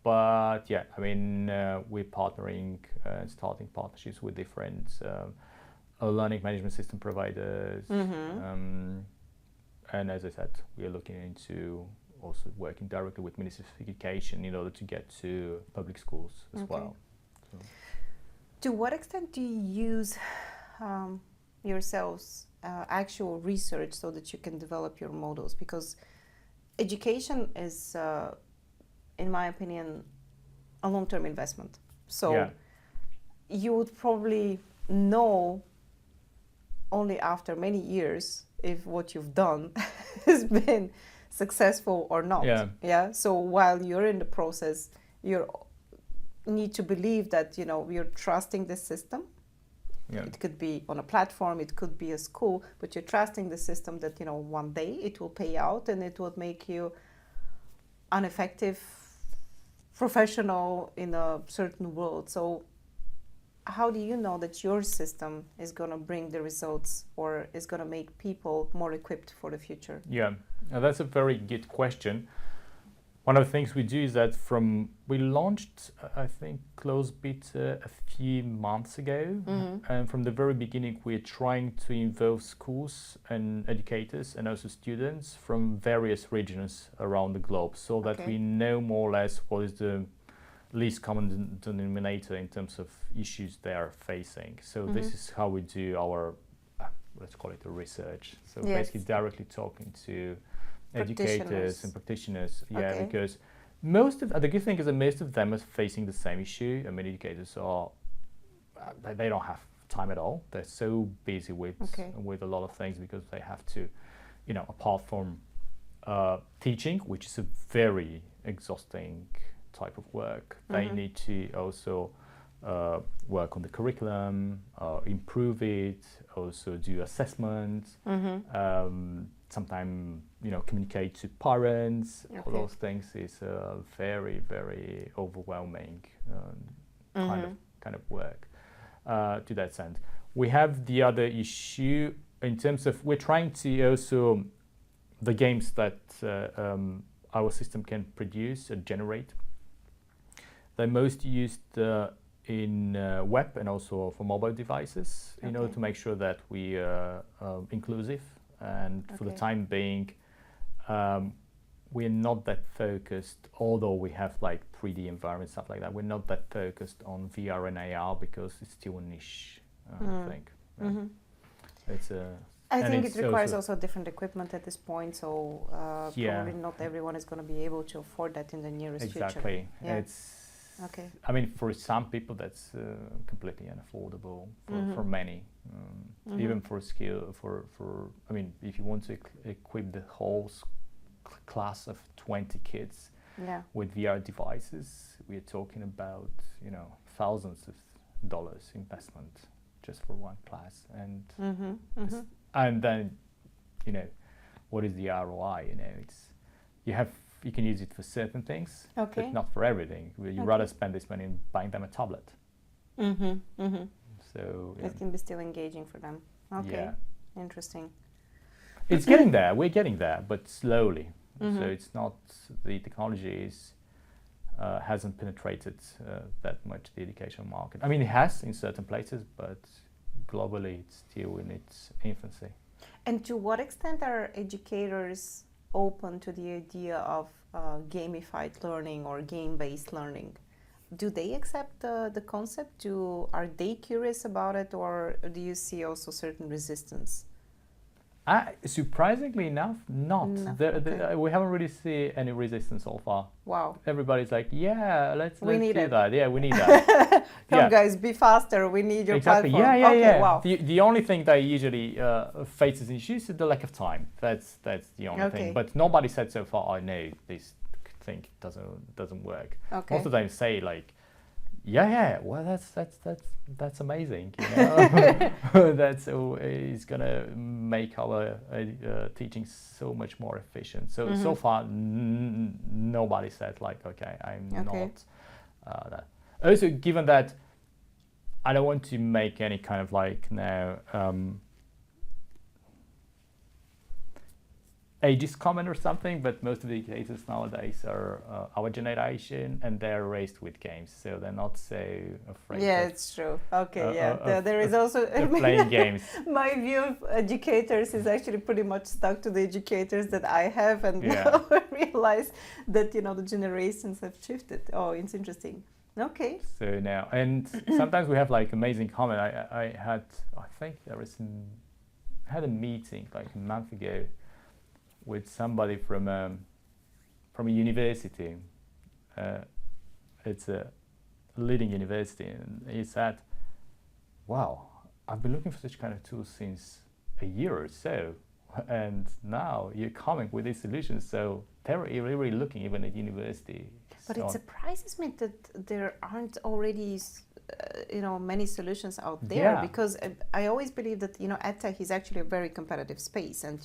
But yeah, I mean, we're partnering and starting partnerships with different learning management system providers. And as I said, we are looking into also working directly with Ministry of Education in order to get to public schools as well. So. To what extent do you use yourselves actual research so that you can develop your models? Because education is, in my opinion, a long-term investment. So you would probably know only after many years if what you've done has been successful or not. So while you're in the process, you need to believe that you're trusting the system. It could be on a platform, it could be a school, but you're trusting the system that one day it will pay out and it will make you an effective professional in a certain world. So how do you know that your system is going to bring the results or is going to make people more equipped for the future? Now that's a very good question. One of the things we do is that we launched, I think, closed beta a few months ago. And from the very beginning, we're trying to involve schools and educators and also students from various regions around the globe so that we know more or less what is the least common denominator in terms of issues they are facing. So this is how we do our, let's call it a research. So basically directly talking to educators and practitioners, because the good thing is that most of them are facing the same issue. I mean, educators they don't have time at all. They're so busy with a lot of things because they have to, apart from teaching, which is a very exhausting type of work, they need to also work on the curriculum, improve it, also do assessments, sometimes communicate to parents. All those things is very, very overwhelming kind of work to that sense. We have the other issue in terms of we're trying to also the games that our system can produce or generate. They're most used in web and also for mobile devices in order to make sure that we are inclusive. And for the time being, we're not that focused, although we have like 3D environments, stuff like that, we're not that focused on VR and AR because it's still a niche, I think. I think it requires also different equipment at this point, so probably not everyone is going to be able to afford that in the nearest future. Exactly. I mean, for some people, that's completely unaffordable. For many, even for skill, I mean, if you want to equip the whole class of 20 kids with VR devices, we're talking about thousands of dollars investment just for one class, and and then what is the ROI? You can use it for certain things, but not for everything. You rather spend this money in buying them a tablet. So it can be still engaging for them. Interesting. It's getting there. We're getting there, but slowly. So it's not, the technology hasn't penetrated that much the education market. I mean, it has in certain places, but globally it's still in its infancy. And to what extent are educators open to the idea of gamified learning or game-based learning? Do they accept the concept? Are they curious about it, or do you see also certain resistance? Surprisingly enough, not. We haven't really seen any resistance so far. Wow. Everybody's like, let's do it. that. Yeah, we need that. Come guys, be faster. We need your platform. Yeah. Wow. The only thing that usually faces issues is the lack of time. That's the only thing. But nobody said so far, I know this thing doesn't work. Most of them say like, Yeah. Well, that's amazing. You know, that's is gonna make our teaching so much more efficient. So far, nobody said like, okay, I'm not that. Also, given that I don't want to make any kind of like now ageist comment or something, but most of the educators nowadays are our generation, and they're raised with games, so they're not so afraid. Yeah, it's true. Okay, there is also playing games. My view of educators is actually pretty much stuck to the educators that I have, and now I realize that the generations have shifted. Oh, it's interesting. Okay. So now, and sometimes we have like amazing comment. I think had a meeting like a month ago with somebody from a university. It's a leading university, and he said, "Wow, I've been looking for such kind of tools since a year or so, and now you're coming with these solutions." So they're really looking even at university. But it surprises me that there aren't already many solutions out there, because I always believe that EdTech is actually a very competitive space, and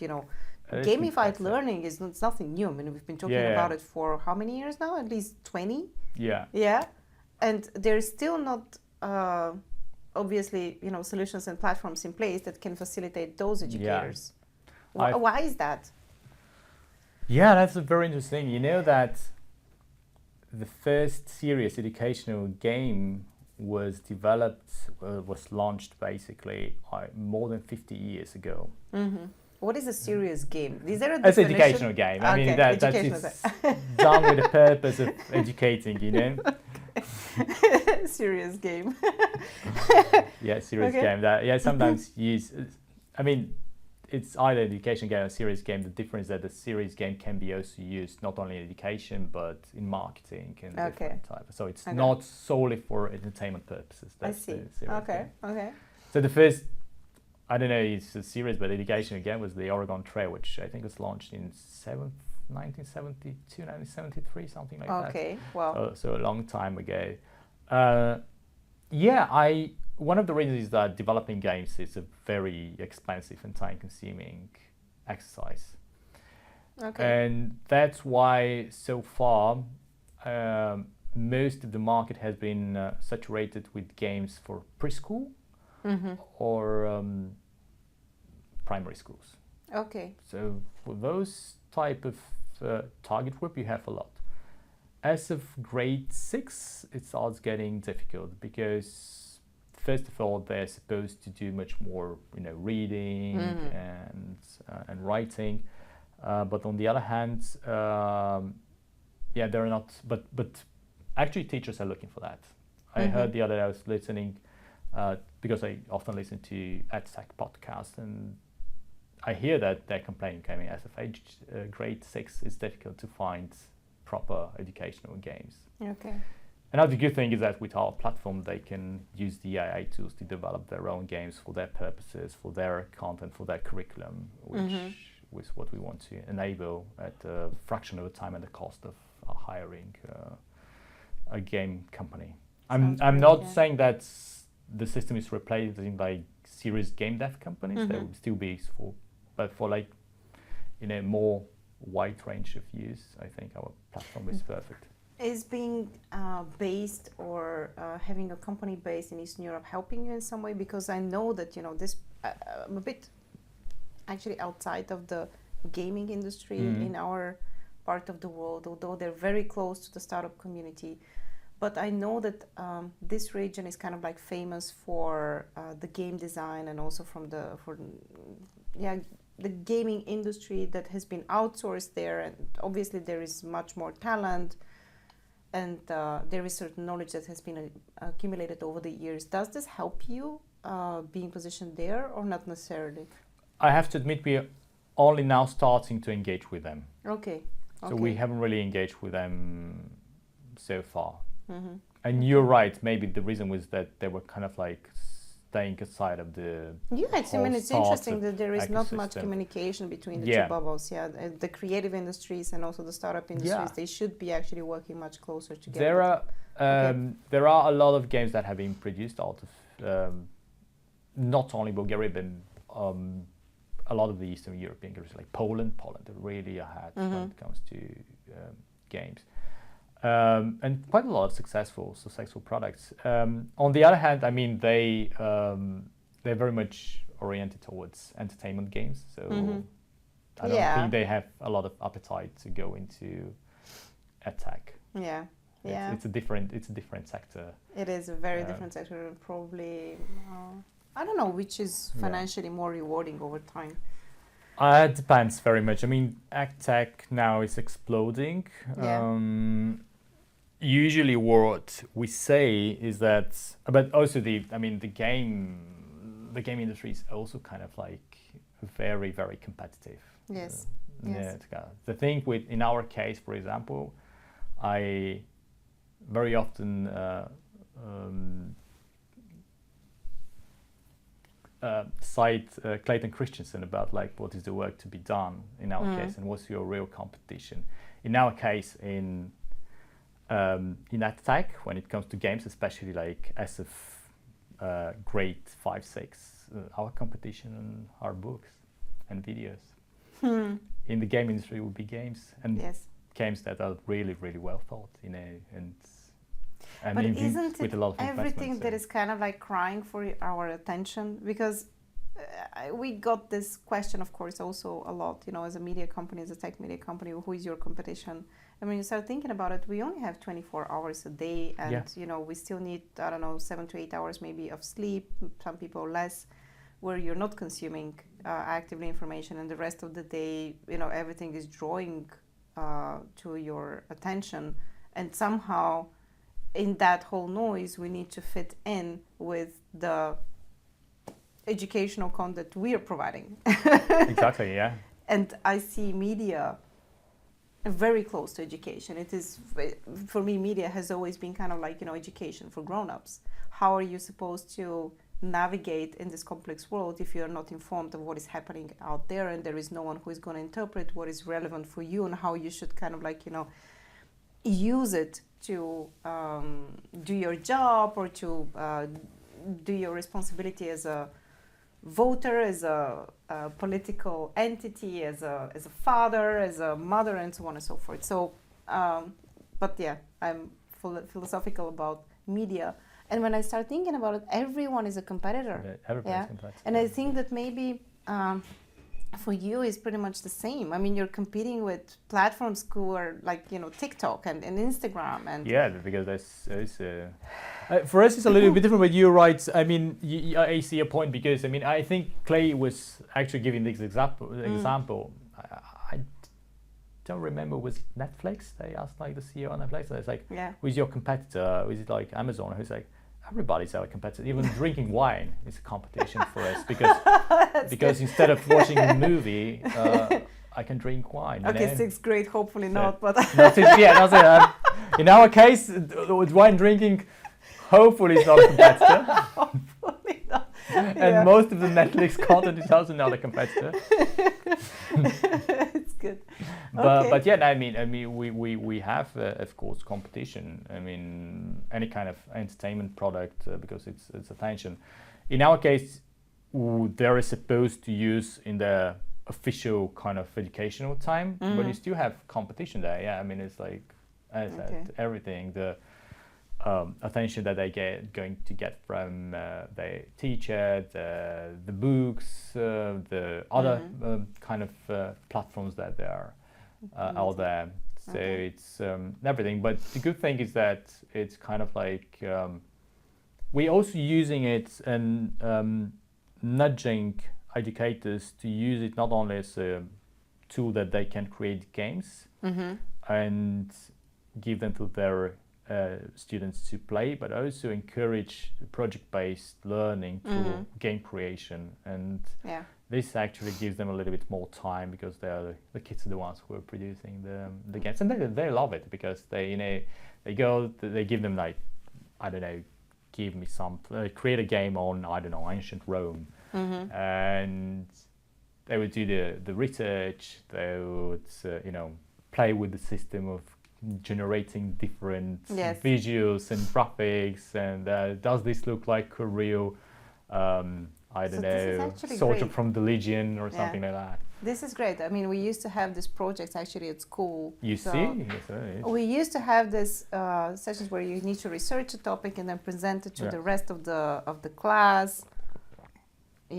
gamified learning is nothing new. I mean, we've been talking about it for how many years now? At least 20? Yeah. And there's still not obviously solutions and platforms in place that can facilitate those educators. Why is that? Yeah, that's very interesting. You know that the first serious educational game was launched basically more than 50 years ago. What is a serious game? Is there a It's definition? an educational game. I mean, that's done with the purpose of educating, Serious game. Serious game. Sometimes use. I mean, it's either an education game or a serious game. The difference is that the serious game can be also used not only in education but in marketing and different types. So it's not solely for entertainment purposes. I see. Okay. So the first, I don't know, it's a series, but education again was the Oregon Trail, which I think was launched in 1972, 1973, something like that. Okay, wow. So a long time ago. One of the reasons is that developing games is a very expensive and time-consuming exercise. Okay. And that's why so far most of the market has been saturated with games for preschool or primary schools. Okay. So for those type of target group, you have a lot. As of grade 6, it starts getting difficult because first of all, they're supposed to do much more, reading and writing. But on the other hand, they're not. But actually, teachers are looking for that. I heard the other day I was listening because I often listen to EdTech podcasts, and I hear that they're complaining. I mean, as of age grade 6, it's difficult to find proper educational games. Okay. Another good thing is that with our platform, they can use the AI tools to develop their own games for their purposes, for their content, for their curriculum, which is what we want to enable at a fraction of the time and the cost of hiring a game company. I'm not saying that the system is replacing by serious game dev companies. There will still be useful, but for like more wide range of use, I think our platform is perfect. Is being based or having a company based in Eastern Europe helping you in some way? Because I know that this I'm a bit actually outside of the gaming industry in our part of the world, although they're very close to the startup community. But I know that this region is kind of like famous for the game design, and also the gaming industry that has been outsourced there, and obviously there is much more talent. And there is certain knowledge that has been accumulated over the years. Does this help you being positioned there, or not necessarily? I have to admit, we are only now starting to engage with them. Okay. So we haven't really engaged with them so far. And you're right, maybe the reason was that they were kind of like staying aside of the it's whole it's start interesting of that there is not much ecosystem. communication between the Yeah. two bubbles. Yeah, the creative industries and also the startup industries, they should be actually working much closer together. There are a lot of games that have been produced out of not only Bulgaria, but a lot of the Eastern European countries, like Poland. Poland are really ahead when it comes to games. And quite a lot of successful products. On the other hand, I mean, they're very much oriented towards entertainment games. So I don't think they have a lot of appetite to go into EdTech. Yeah. It's a different sector. It is a very different sector, and probably I don't know which is financially more rewarding over time. It depends very much. I mean, EdTech now is exploding. Usually, what we say is that, but also the game industry is also kind of like very, very competitive. Yes. The thing in our case, for example, I very often cite Clayton Christensen about like what is the work to be done in our case and what's your real competition. In our case, in EdTech, when it comes to games, especially like as of grade 5, 6, our competition are books and videos. In the game industry would be games and games that are really, really well thought, but isn't with it a lot of everything that is kind of like crying for our attention? Because we got this question, of course, also a lot, as a media company, as a tech media company, who is your competition? And when you start thinking about it, we only have 24 hours a day, and we still need, 7 to 8 hours maybe of sleep, some people less, where you're not consuming actively information, and the rest of the day, everything is drawing to your attention, and somehow in that whole noise we need to fit in with the educational content we are providing. Exactly, yeah. And I see media very close to education. It is, for me, media has always been kind of like, education for grown-ups. How are you supposed to navigate in this complex world if you're not informed of what is happening out there, and there is no one who is going to interpret what is relevant for you and how you should kind of like, use it to do your job or to do your responsibility as a voter, as a political entity, as a father, as a mother, and so on and so forth. So, but yeah, I'm philosophical about media. And when I start thinking about it, everyone is a competitor. Everybody's competitive. And I think that maybe for you is pretty much the same. I mean, you're competing with platforms who are like, TikTok and Instagram. And because there's for us it's a little bit different, but you're right. I mean, I see a point, because I mean, I think Clay was actually giving this example. I don't remember, was it Netflix? They asked like the CEO of Netflix, and it's like, who's your competitor? Is it like Amazon? Who's like, everybody's our competitor. Even drinking wine is a competition for us, because instead of watching a movie, I can drink wine. Okay, 6th grade, hopefully not, but that's it. In our case, with wine drinking, hopefully it's not a competitor. Hopefully not. And most of the Netflix content is also not a competitor. It's good. But yeah, I mean, we have of course competition. I mean, any kind of entertainment product, because it's attention. In our case, they're supposed to use in the official kind of educational time, but you still have competition there. Yeah, I mean, it's like everything, the attention that they going to get from the teacher, the books, the other kind of platforms that they are out there. So it's everything. But the good thing is that it's kind of like we're also using it and nudging educators to use it not only as a tool that they can create games and give them to their students to play, but also encourage project-based learning through game creation. And this actually gives them a little bit more time, because the kids are the ones who are producing the games, and they love it, because they give them like, I don't know, give me create a game on, I don't know, ancient Rome. And they would do the research, they would, play with the system of generating different visuals and graphics, and does this look like a real, soldier from the Legion or something like that. This is great. I mean, we used to have this project actually at school. You see? Yes, we used to have this sessions where you need to research a topic and then present it to the rest of the class.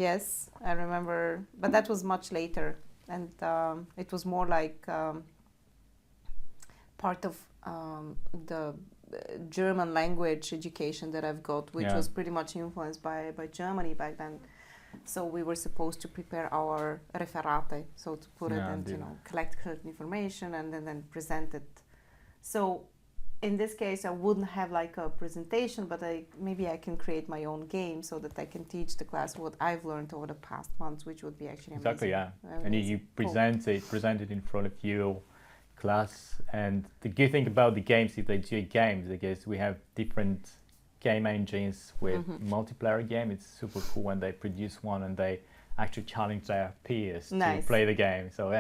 Yes, I remember, but that was much later, and it was more like part of the German language education that I've got, which was pretty much influenced by Germany back then. So we were supposed to prepare our referate, so to put it and collect certain information and then present it. So in this case, I wouldn't have like a presentation, but maybe I can create my own game so that I can teach the class what I've learned over the past months, which would be actually amazing. Exactly, yeah. And you present it in front of your class. And the good thing about the games, if they do games, I guess we have different game engines with multiplayer game. It's super cool when they produce one and they actually challenge their peers to play the game. So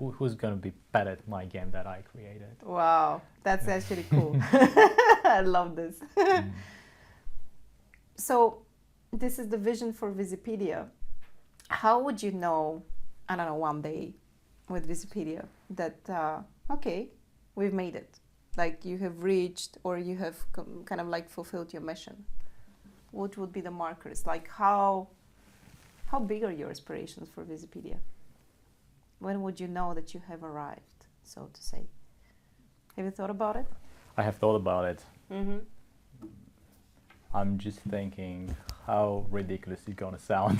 who's going to be better at my game that I created? Wow, that's actually cool. I love this. So this is the vision for Vizipedia. How would you know, I don't know, one day with Vizipedia that, we've made it? Like you have reached or you have kind of like fulfilled your mission? What would be the markers? Like how big are your aspirations for Vizipedia? When would you know that you have arrived, so to say? Have you thought about it? I have thought about it. I'm just thinking how ridiculous it's gonna sound.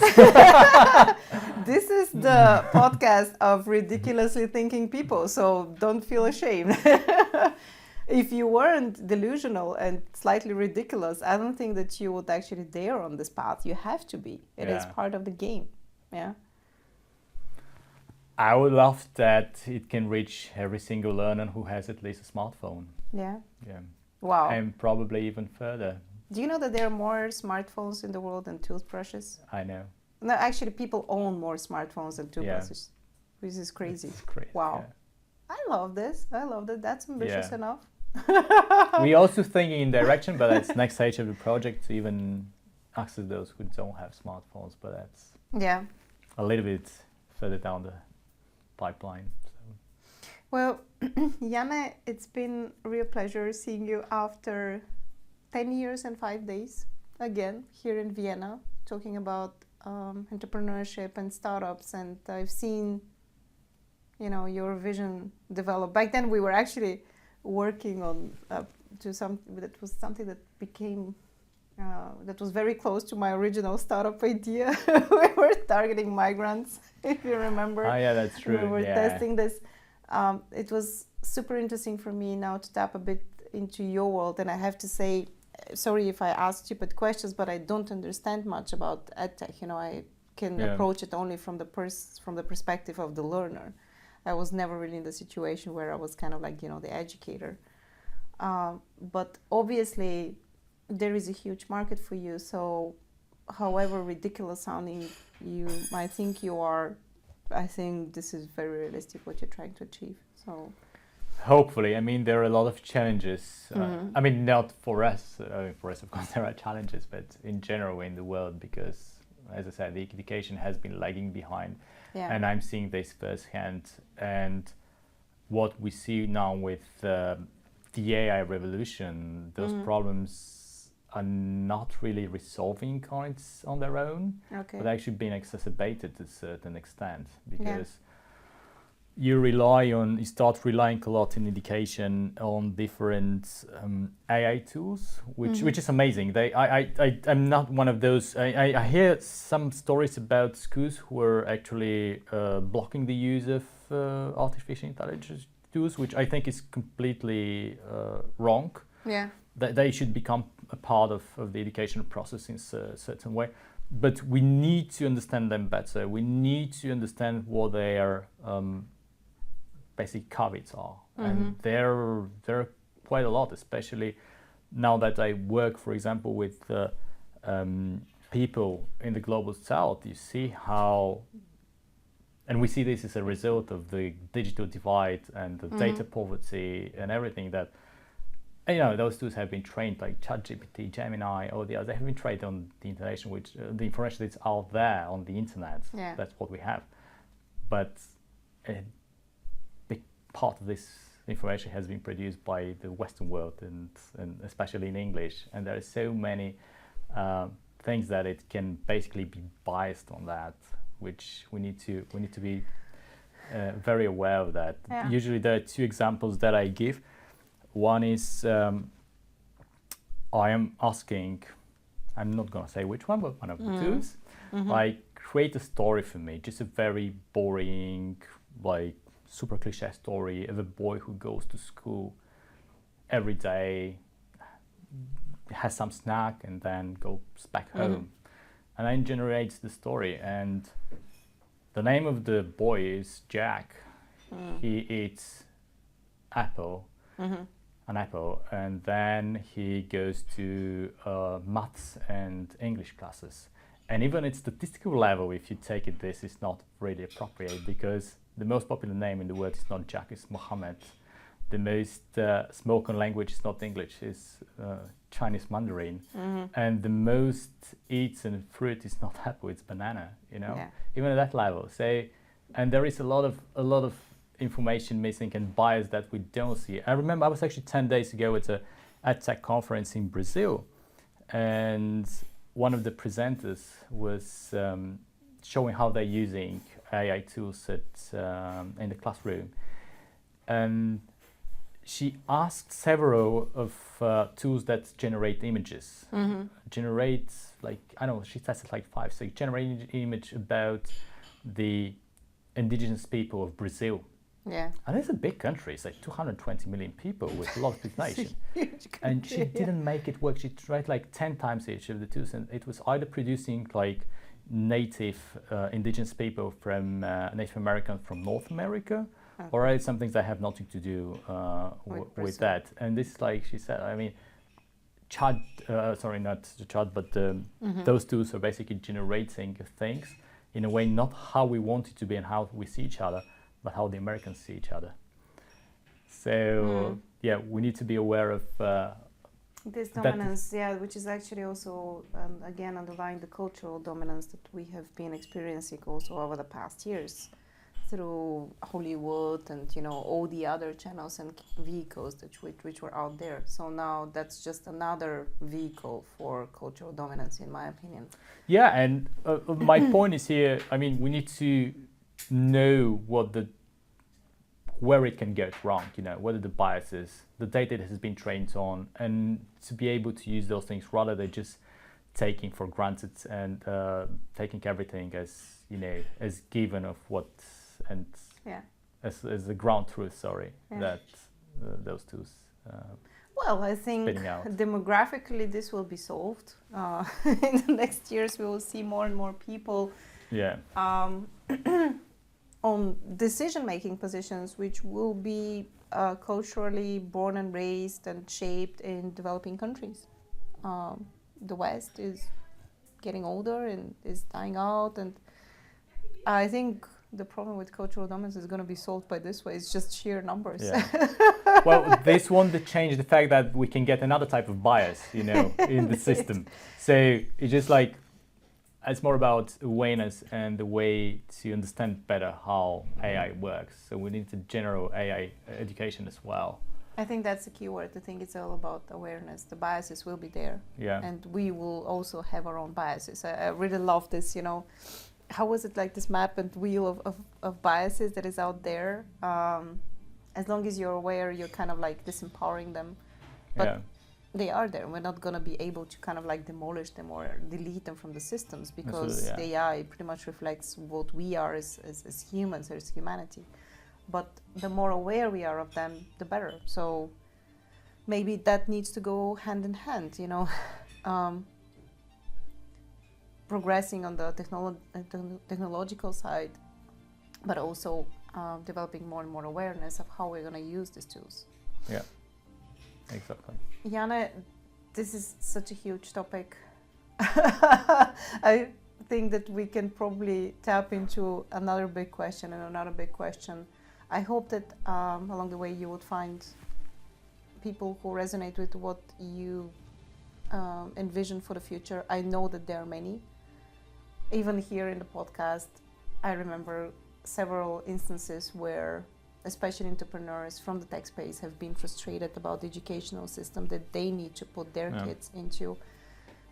This is the podcast of ridiculously thinking people, so don't feel ashamed. If you weren't delusional and slightly ridiculous, I don't think that you would actually dare on this path. You have to be. It is part of the game. Yeah. I would love that it can reach every single learner who has at least a smartphone. Yeah. Yeah. Wow. And probably even further. Do you know that there are more smartphones in the world than toothbrushes? I know. No, actually, people own more smartphones than toothbrushes, which is crazy. It's crazy. Wow. Yeah. I love this. I love that. That's ambitious enough. We also thinking in direction, but that's next stage of the project to even access those who don't have smartphones. But that's a little bit further down the pipeline. So. Well, Yane, it's been a real pleasure seeing you after 10 years and 5 days again here in Vienna, talking about entrepreneurship and startups, and I've seen your vision develop. Back then we were actually working on that was something that became that was very close to my original startup idea. We were targeting migrants, if you remember. Oh yeah, that's true. We were testing this. It was super interesting for me now to tap a bit into your world, and I have to say, sorry if I ask stupid questions, but I don't understand much about EdTech. I can approach it only from the perspective of the learner. I was never really in the situation where I was kind of like, the educator. But obviously, there is a huge market for you. So however ridiculous sounding you might think you are, I think this is very realistic what you're trying to achieve. So hopefully. I mean, there are a lot of challenges. I mean, not for us. For us, of course, there are challenges, but in general in the world, because, as I said, the education has been lagging behind. Yeah. And I'm seeing this firsthand. And what we see now with the AI revolution, those problems are not really resolving on their own, but actually being exacerbated to a certain extent, because you start relying a lot in education on different AI tools, which is amazing. I'm not one of those. I hear some stories about schools who are actually blocking the use of artificial intelligence tools, which I think is completely wrong. Yeah, that they should become a part of the educational process in a certain way. But we need to understand them better. We need to understand what their basic caveats are, and there are quite a lot, especially now that I work, for example, with people in the global south, you see how, and we see this as a result of the digital divide and the data poverty and everything that, and, you know, those tools have been trained, like ChatGPT, Gemini, all the others. They have been trained on the information, which the information that's out there on the internet. Yeah. That's what we have. But a big part of this information has been produced by the Western world, and especially in English. And there are so many things that it can basically be biased on that, which we need to be very aware of that. Yeah. Usually there are two examples that I give. One is I am asking, I'm not going to say which one, but one of the tools, like create a story for me, just a very boring, like super cliche story of a boy who goes to school every day, has some snack, and then goes back home, and then generates the story. And the name of the boy is Jack. He eats an apple, and then he goes to maths and English classes. And even at statistical level, if you take it, this is not really appropriate, because the most popular name in the world is not Jack, it's Mohammed. The most spoken language is not English, it's Chinese Mandarin. And the most eaten fruit is not apple, it's banana, you know, even at that level. So, and there is a lot of information missing and bias that we don't see. I remember I was actually 10 days ago at a EdTech conference in Brazil, and one of the presenters was showing how they're using AI tools in the classroom. And she asked several of tools that generate images. Generate, like, I don't know, she tested like 5, 6, generate an image about the indigenous people of Brazil. Yeah. And it's a big country, it's like 220 million people with a lot of population. And she didn't make it work. She tried like 10 times each of the tools, and it was either producing like native indigenous people from Native Americans from North America, or it's something that have nothing to do with that. And this is like she said, I mean, not the chat, but those tools are basically generating things in a way not how we want it to be and how we see each other, but how the Americans see each other. So yeah, we need to be aware of this dominance, which is actually also again underlying the cultural dominance that we have been experiencing also over the past years through Hollywood and, you know, all the other channels and vehicles which were out there. So now that's just another vehicle for cultural dominance, in my opinion. Yeah, and my point is here, I mean, we need to know where it can go wrong, you know, what are the biases, the data that has been trained on, and to be able to use those things rather than just taking for granted and taking everything as, you know, as given of what, and as the ground truth, that those tools well, I think demographically this will be solved. In the next years we will see more and more people on decision-making positions which will be culturally born and raised and shaped in developing countries. The West is getting older and is dying out, and I think the problem with cultural dominance is going to be solved by this way. It's just sheer numbers. Yeah. Well, this won't change the fact that we can get another type of bias, you know, in the system. So it's just like, it's more about awareness and the way to understand better how AI works. So we need to general AI education as well. I think that's the key word. I think it's all about awareness. The biases will be there. Yeah. And we will also have our own biases. I really love this, you know, how was it like this map and wheel of biases that is out there? As long as you're aware, you're kind of like disempowering them. But they are there. We're not going to be able to kind of like demolish them or delete them from the systems, because the AI pretty much reflects what we are as humans, as humanity. But the more aware we are of them, the better. So maybe that needs to go hand in hand, you know. Progressing on the technological side, but also developing more and more awareness of how we're going to use these tools. Yeah, exactly. Yane, this is such a huge topic. I think that we can probably tap into another big question and another big question. I hope that along the way you would find people who resonate with what you envision for the future. I know that there are many. Even here in the podcast, I remember several instances where especially entrepreneurs from the tech space have been frustrated about the educational system that they need to put their kids into,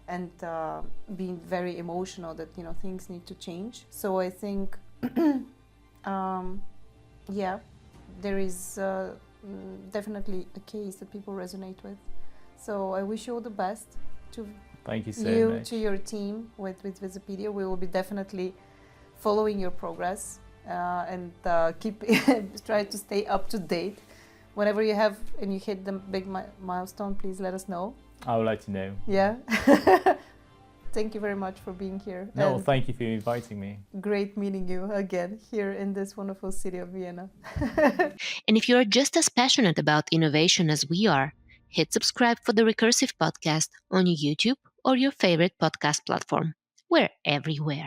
and being very emotional that things need to change. So I think there is definitely a case that people resonate with. So I wish you all the best. Thank you so much. To your team with Vizipedia. We will be definitely following your progress and keep try to stay up to date. Whenever you have and you hit the big milestone, please let us know. I will let you know. Yeah. Thank you very much for being here. No, and thank you for inviting me. Great meeting you again here in this wonderful city of Vienna. And if you're just as passionate about innovation as we are, hit subscribe for the Recursive Podcast on YouTube or your favorite podcast platform. We're everywhere.